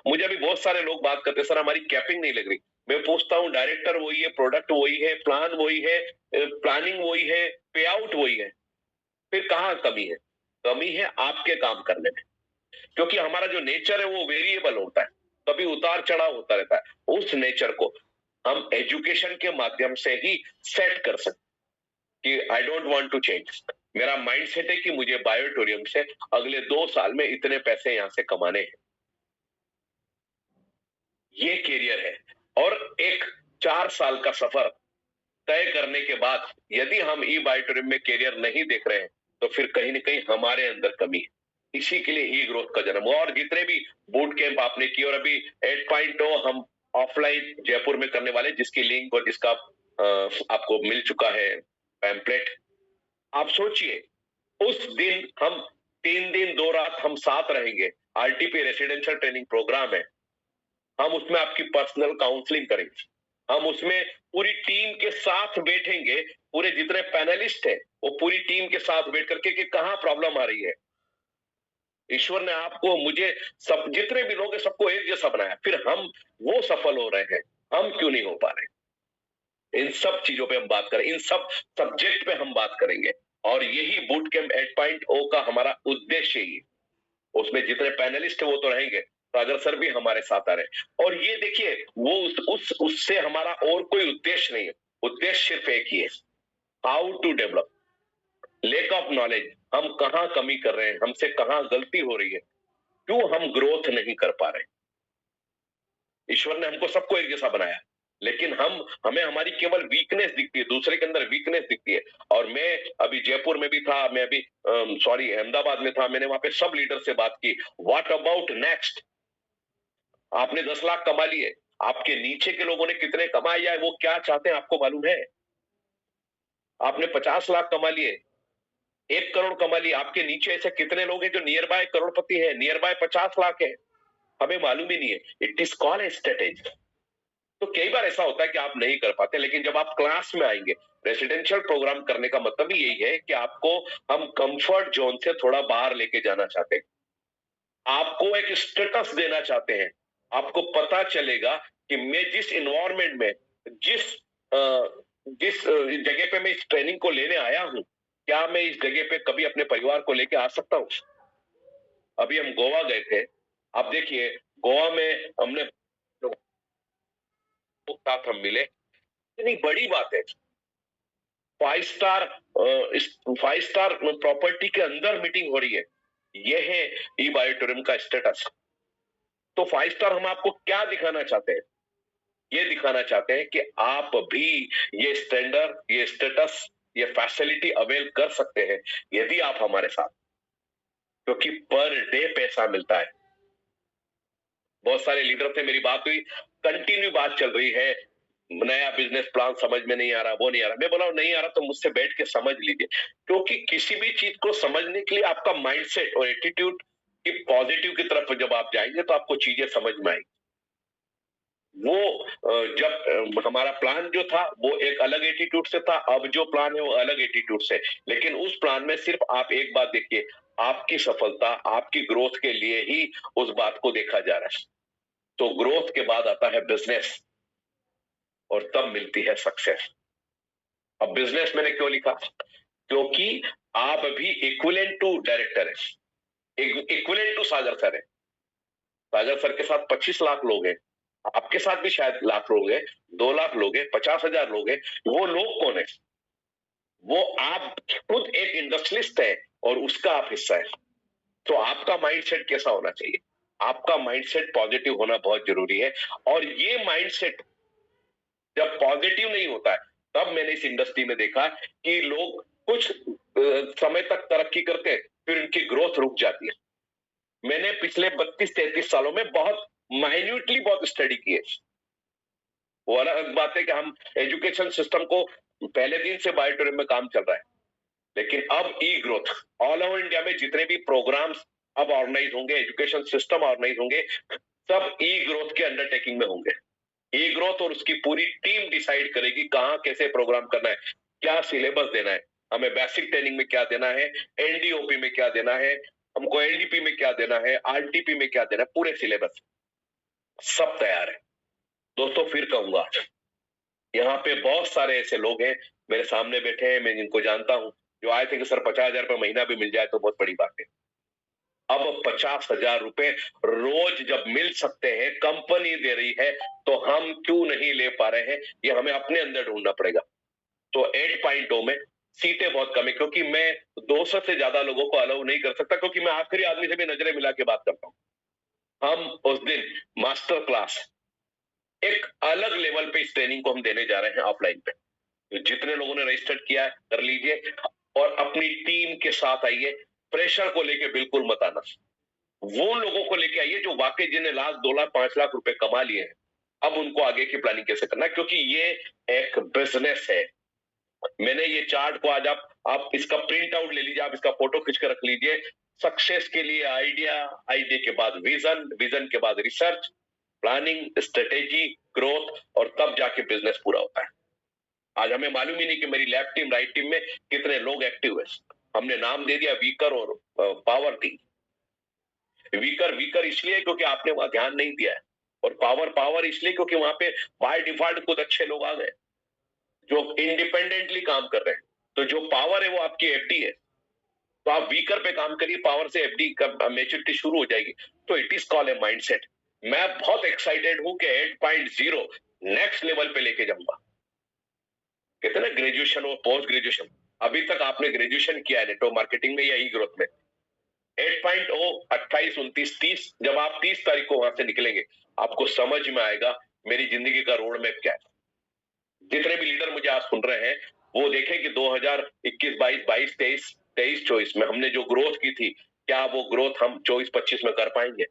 मुझे अभी बहुत सारे लोग बात करते हैं, सर हमारी कैपिंग नहीं लग रही। मैं पूछता हूं, डायरेक्टर वही है, प्रोडक्ट वही है, प्लान वही है, प्लानिंग वही है, पे आउट वही है, फिर कहां कमी है? कमी है आपके काम करने में, क्योंकि हमारा जो नेचर है वो वेरिएबल होता है, कभी उतार चढ़ाव होता रहता है। उस नेचर को हम एजुकेशन के माध्यम से ही सेट कर सकते कि I don't want to change. मेरा माइंडसेट है कि मुझे बायोटोरियम से अगले 2 साल में इतने पैसे यहां से कमाने हैं। ये कैरियर है। और एक 4 साल का सफर तय करने के बाद यदि हम ई बायोटोरियम में कैरियर नहीं देख रहे हैं, तो फिर कहीं ना कहीं हमारे अंदर कमी है। इसी के लिए ई ग्रोथ का जन्म हुआ। और जितने भी बूट कैंप आपने किए, और अभी 8.0 हम ऑफलाइन जयपुर में करने वाले, जिसकी लिंक और जिसका आपको मिल चुका है पैम्पलेट। आप सोचिए, उस दिन हम 3 दिन 2 रात हम साथ रहेंगे। आरटीपी रेसिडेंशियल ट्रेनिंग प्रोग्राम है। हम उसमें आपकी पर्सनल काउंसलिंग करेंगे। हम उसमें पूरी टीम के साथ बैठेंगे। पूरे जितने पैनलिस्ट हैं वो पूरी टीम के साथ बैठ करके कि कहां प्रॉब्लम आ रही है। ईश्वर ने आपको, मुझे, सब जितने भी लोग हैं सबको एक जैसा बनाया, फिर हम वो सफल हो रहे हैं, हम क्यों नहीं हो पा रहे? इन सब चीजों पे हम बात करें, इन सब सब्जेक्ट पे हम बात करेंगे। और यही बूट कैंप 8.0 का हमारा उद्देश्य ही। उसमें जितने पैनलिस्ट है वो तो रहेंगे, सागर सर भी हमारे साथ आ रहे हैं। और ये देखिए, वो उससे हमारा और कोई उद्देश्य नहीं है। उद्देश्य सिर्फ एक ही है, how to develop. Lack of knowledge, हम कहां कमी कर रहे हैं, हमसे कहां गलती हो रही है, क्यों हम ग्रोथ नहीं कर पा रहे। ईश्वर ने हमको सबको एक जैसा बनाया, लेकिन हमें हमारी केवल वीकनेस दिखती है, दूसरे के अंदर वीकनेस दिखती है। और मैं अभी जयपुर में भी था, मैं अभी सॉरी अहमदाबाद में था, मैंने वहां पे सब लीडर से बात की। What about next? आपने 10 लाख कमा लिए, आपके नीचे के लोगों ने कितने कमाए या वो क्या चाहते हैं आपको मालूम है? आपने 50 लाख कमा लिए, 1 करोड़ कमा लिए, आपके नीचे ऐसे कितने लोग हैं जो नियर बाय करोड़पति है, नियर बाय 50 लाख है? हमें मालूम ही नहीं है। It is called a strategy. तो कई बार ऐसा होता है कि आप नहीं कर पाते, लेकिन जब आप क्लास में आएंगे, रेसिडेंशियल प्रोग्राम करने का मतलब ही यही है कि आपको हम कंफर्ट जोन से थोड़ा बाहर लेके जाना चाहते हैं। आपको एक स्टेटस देना चाहते हैं। आपको पता चलेगा कि मैं जिस इन्वायरमेंट में, जिस जिस जगह पे मैं इस ट्रेनिंग को लेने आया हूं, क्या मैं इस जगह पे कभी अपने परिवार को लेके आ सकता हूं? अभी हम गोवा गए थे। आप देखिए, गोवा में हमने लोगों के साथ हम मिले, इतनी बड़ी बात है। 5 स्टार, इस 5 स्टार प्रॉपर्टी के अंदर मीटिंग हो रही है। यह है ई बायोटूरिज्म का स्टेटस। तो 5 स्टार हम आपको क्या दिखाना चाहते हैं? ये दिखाना चाहते हैं कि आप भी ये स्टैंडर्ड, ये स्टेटस, ये फैसिलिटी अवेल कर सकते हैं यदि आप हमारे साथ, क्योंकि पर डे पैसा मिलता है। बहुत सारे लीडर से मेरी बात हुई, कंटिन्यू बात चल रही है, नया बिजनेस प्लान समझ में नहीं आ रहा, वो नहीं आ रहा। मैं बोला नहीं आ रहा तो मुझसे बैठ के समझ लीजिए, क्योंकि किसी भी चीज को समझने के लिए आपका माइंडसेट और एटीट्यूड की पॉजिटिव की तरफ जब आप जाएंगे तो आपको चीजें समझ में आएंगी। वो जब हमारा प्लान जो था वो एक अलग एटीट्यूड से था, अब जो प्लान है वो अलग एटीट्यूड से। लेकिन उस प्लान में सिर्फ आप एक बात देखिए, आपकी सफलता, आपकी ग्रोथ के लिए ही उस बात को देखा जा रहा है। तो ग्रोथ के बाद आता है बिजनेस, और तब मिलती है सक्सेस। अब बिजनेस मैंने क्यों लिखा? क्योंकि आप भी इक्विवेलेंट टू डायरेक्टर है, इक्विवेलेंट टू सागर सर है। सागर सर के साथ 25 लाख लोग हैं, आपके साथ भी शायद लाख लोग हैं, 2 लाख लोग हैं, 50,000 लोग हैं। वो लोग कौन है? वो आप खुद एक इंडस्ट्रियलिस्ट है और उसका आप हिस्सा है। तो आपका माइंडसेट कैसा होना चाहिए? आपका माइंडसेट पॉजिटिव होना बहुत जरूरी है। और ये माइंडसेट जब पॉजिटिव नहीं होता है, तब मैंने इस इंडस्ट्री में देखा कि लोग कुछ समय तक तरक्की करते हैं, फिर उनकी ग्रोथ रुक जाती है। मैंने पिछले 32-33 सालों में बहुत माइन्यूटली बहुत स्टडी की है। वो अलग बात है कि हम एजुकेशन सिस्टम को, पहले दिन से बायोटूरिज्म में काम चल रहा है, लेकिन अब ई ग्रोथ ऑल ओवर इंडिया में जितने भी प्रोग्राम्स अब ऑर्गेनाइज होंगे, एजुकेशन सिस्टम ऑर्गेनाइज होंगे, सब ई ग्रोथ के अंडरटेकिंग में होंगे। ई ग्रोथ और उसकी पूरी टीम डिसाइड करेगी कहां कैसे प्रोग्राम करना है, क्या सिलेबस देना है, हमें बेसिक ट्रेनिंग में क्या देना है, एनडीओपी में क्या देना है, हमको एलडीपी में क्या देना है, आरटीपी में क्या देना है, पूरे सिलेबस सब तैयार है। दोस्तों फिर कहूंगा, यहाँ पे बहुत सारे ऐसे लोग हैं मेरे सामने बैठे हैं, मैं जिनको जानता हूं, जो आए थे कि सर 50,000 रुपए महीना भी मिल जाए तो बहुत बड़ी बात है। अब 50,000 रुपए रोज जब मिल सकते हैं, कंपनी दे रही है, तो हम क्यों नहीं ले पा रहे हैं? ये हमें अपने अंदर ढूंढना पड़ेगा। तो 8.0 में सीटें बहुत कम है, क्योंकि मैं 200 से ज्यादा लोगों को अलाउ नहीं कर सकता, क्योंकि मैं आखिरी आदमी से भी नजरें मिला के बात करता हूं। हम उस दिन मास्टर क्लास एक अलग लेवल पे इस ट्रेनिंग को हम देने जा रहे हैं ऑफलाइन पे। तो जितने लोगों ने रजिस्टर किया है कर लीजिए और अपनी टीम के साथ आइए। प्रेशर को लेके बिल्कुल मत आना। वो लोगों को लेके आइए जो वाकई जिन्हें लाख 2 लाख 5 लाख रुपए कमा लिए हैं। अब उनको आगे की प्लानिंग कैसे करना है, क्योंकि ये एक बिजनेस है। मैंने ये चार्ट को आज आप इसका प्रिंट आउट ले लीजिए, आप इसका फोटो खींच कर रख लीजिए। सक्सेस के लिए आइडिया, आइडिया के बाद विजन, विजन के बाद रिसर्च, प्लानिंग, स्ट्रेटेजी, ग्रोथ, और तब जाके बिजनेस पूरा होता है। आज हमें मालूम ही नहीं कि मेरी लेफ्ट टीम राइट टीम में कितने लोग एक्टिव है। हमने नाम दे दिया वीकर और पावर टीम। वीकर वीकर इसलिए क्योंकि आपने वहां ध्यान नहीं दिया है, और पावर पावर इसलिए क्योंकि वहां पे बाय डिफॉल्ट कुछ अच्छे लोग आ गए जो इंडिपेंडेंटली काम कर रहे हैं। तो जो पावर है वो आपकी एफडी है, तो आप वीकर पे काम करिए, पावर से एफडी का मैच्योरिटी शुरू हो जाएगी। तो it is called a mindset. मैं बहुत एक्साइटेड हूं कि 8.0 नेक्स्ट लेवल पे लेके जाऊंगा। कहते ना ग्रेजुएशन और पोस्ट ग्रेजुएशन, अभी तक आपने ग्रेजुएशन किया है नेटवर्क मार्केटिंग में या ई ग्रोथ में। 8.0 28 29 30, जब आप 30 तारीख को वहां से निकलेंगे आपको समझ में आएगा मेरी जिंदगी का रोड मैप क्या है। जितने भी लीडर मुझे आज सुन रहे हैं वो देखें कि 2021 22 22 23 23 24 में हमने जो ग्रोथ की थी, क्या वो ग्रोथ हम 24 25 में कर पाएंगे?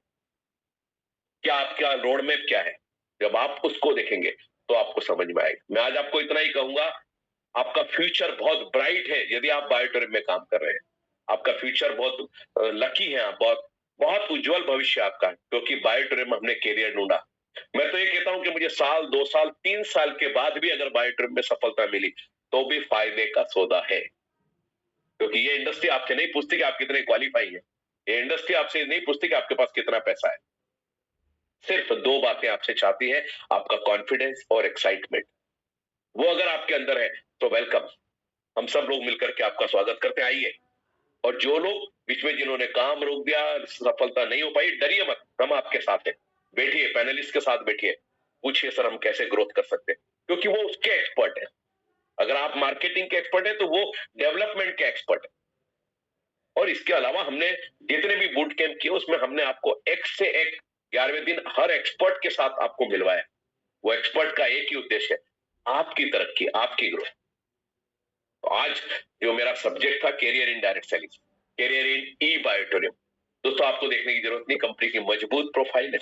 क्या आपका रोड मैप क्या है? जब आप उसको देखेंगे तो आपको समझ में आएगा। मैं आज आपको इतना ही कहूंगा, आपका फ्यूचर बहुत ब्राइट है यदि आप बायोटूरिज्म में काम कर रहे हैं। आपका फ्यूचर बहुत लकी है, आप बहुत बहुत उज्जवल भविष्य आपका है, क्योंकि बायोटूरिज्म हमने कैरियर ढूंढा। मैं तो ये कहता हूं कि मुझे साल 2 साल 3 साल के बाद भी अगर बायोटूरिज्म में सफलता मिली तो भी फायदे का सौदा है, क्योंकि ये इंडस्ट्री आपसे नहीं पूछती कि आप कितने क्वालिफाई है। ये इंडस्ट्री आपसे नहीं पूछती कि आपके पास कितना पैसा है। सिर्फ 2 बातें आपसे चाहती है, आपका कॉन्फिडेंस और एक्साइटमेंट। वो अगर आपके अंदर है तो वेलकम, हम सब लोग मिलकर के आपका स्वागत करते, आइए। और जो लोग बीच में जिन्होंने काम रोक दिया, सफलता नहीं हो पाई, डरिए मत, हम आपके साथ हैं। बैठिए, पैनलिस्ट के साथ बैठिए, पूछिए सर हम कैसे ग्रोथ कर सकते हैं, क्योंकि वो उसके एक्सपर्ट है। अगर आप मार्केटिंग के एक्सपर्ट है तो वो डेवलपमेंट के एक्सपर्ट है। और इसके अलावा हमने जितने भी बूट कैंप किए उसमें हमने आपको एक से एक 11वें दिन हर एक्सपर्ट के साथ आपको मिलवाया। वो एक्सपर्ट का एक ही उद्देश्य है, आपकी तरक्की, आपकी ग्रोथ। आज जो मेरा सब्जेक्ट था career in direct selling, career in E biotourism, दोस्तों आपको देखने की जरूरत नहीं, कंपनी की मजबूत प्रोफाइल है।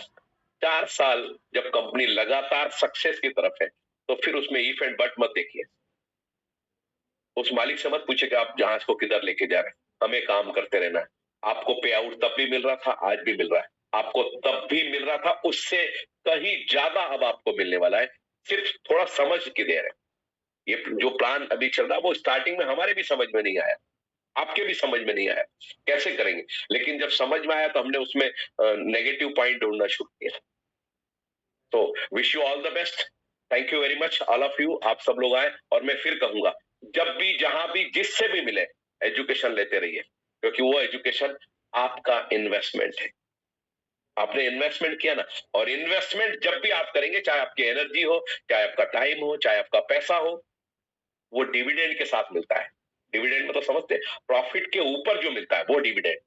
4 साल जब कंपनी लगातार सक्सेस की तरफ है तो फिर उसमें इफ एंड बट मत देखिए। उस मालिक से मत पूछिए कि आप जहाज को किधर लेके जा रहे हैं, हमें काम करते रहना है। आपको पे आउट तब भी मिल रहा था, आज भी मिल रहा है, आपको तब भी मिल रहा था, उससे कहीं ज्यादा अब आपको मिलने वाला है। सिर्फ थोड़ा समझ के दे रहे हैं। ये जो प्लान अभी चल रहा है वो स्टार्टिंग में हमारे भी समझ में नहीं आया, आपके भी समझ में नहीं आया कैसे करेंगे, लेकिन जब समझ में आया तो हमने उसमें नेगेटिव पॉइंट ढूंढना शुरू किया। तो wish you all the best, thank you very much all of you, आप सब लोग आए। और मैं फिर कहूंगा, जब भी जहां भी जिससे भी मिले एजुकेशन लेते रहिए, क्योंकि वो एजुकेशन आपका इन्वेस्टमेंट है। आपने इन्वेस्टमेंट किया ना, और इन्वेस्टमेंट जब भी आप करेंगे, चाहे आपकी एनर्जी हो, चाहे आपका टाइम हो, चाहे आपका पैसा हो, वो डिविडेंड के साथ मिलता है। डिविडेंड मतलब समझते हैं, प्रॉफिट के ऊपर जो मिलता है वो डिविडेंड।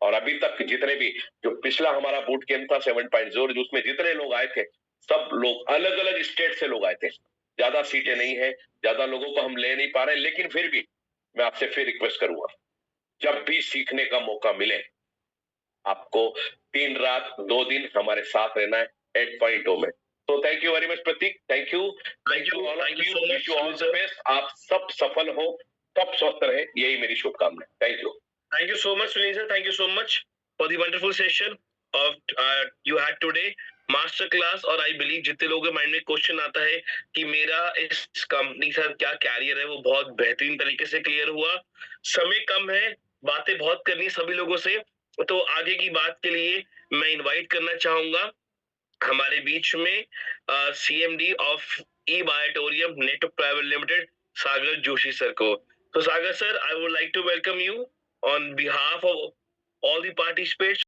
और अभी तक जितने भी जो पिछला हमारा बूट कैंप था 7.0, जिसमें जितने लोग आए थे सब लोग अलग अलग स्टेट से लोग आए थे। ज्यादा सीटें नहीं है, ज्यादा लोगों को हम ले नहीं पा रहे, लेकिन फिर भी मैं आपसे फिर रिक्वेस्ट करूंगा, जब भी सीखने का मौका मिले आपको 3 रात 2 दिन हमारे साथ रहना है 8.0 में। तो thank you very much Prateek, thank you so much. आप सब सफल हो, सब स्वस्थ रहे, यही मेरी शुभकामना। Thank you. Thank you so much, Sunil sir. Thank you so much for the wonderful session of you had today. Master class. और आई बिलीव जितने लोगों के माइंड में क्वेश्चन आता है कि मेरा इस कंपनी के साथ क्या कैरियर है, वो बहुत बेहतरीन तरीके से क्लियर हुआ। समय कम है, बातें बहुत करनी है सभी लोगों से, तो आगे की बात के लिए मैं इनवाइट करना चाहूंगा हमारे बीच में CMD of E biotorium network private limited Sagar Joshi sir को। तो Sagar sir, I would like to welcome you on behalf of all the participants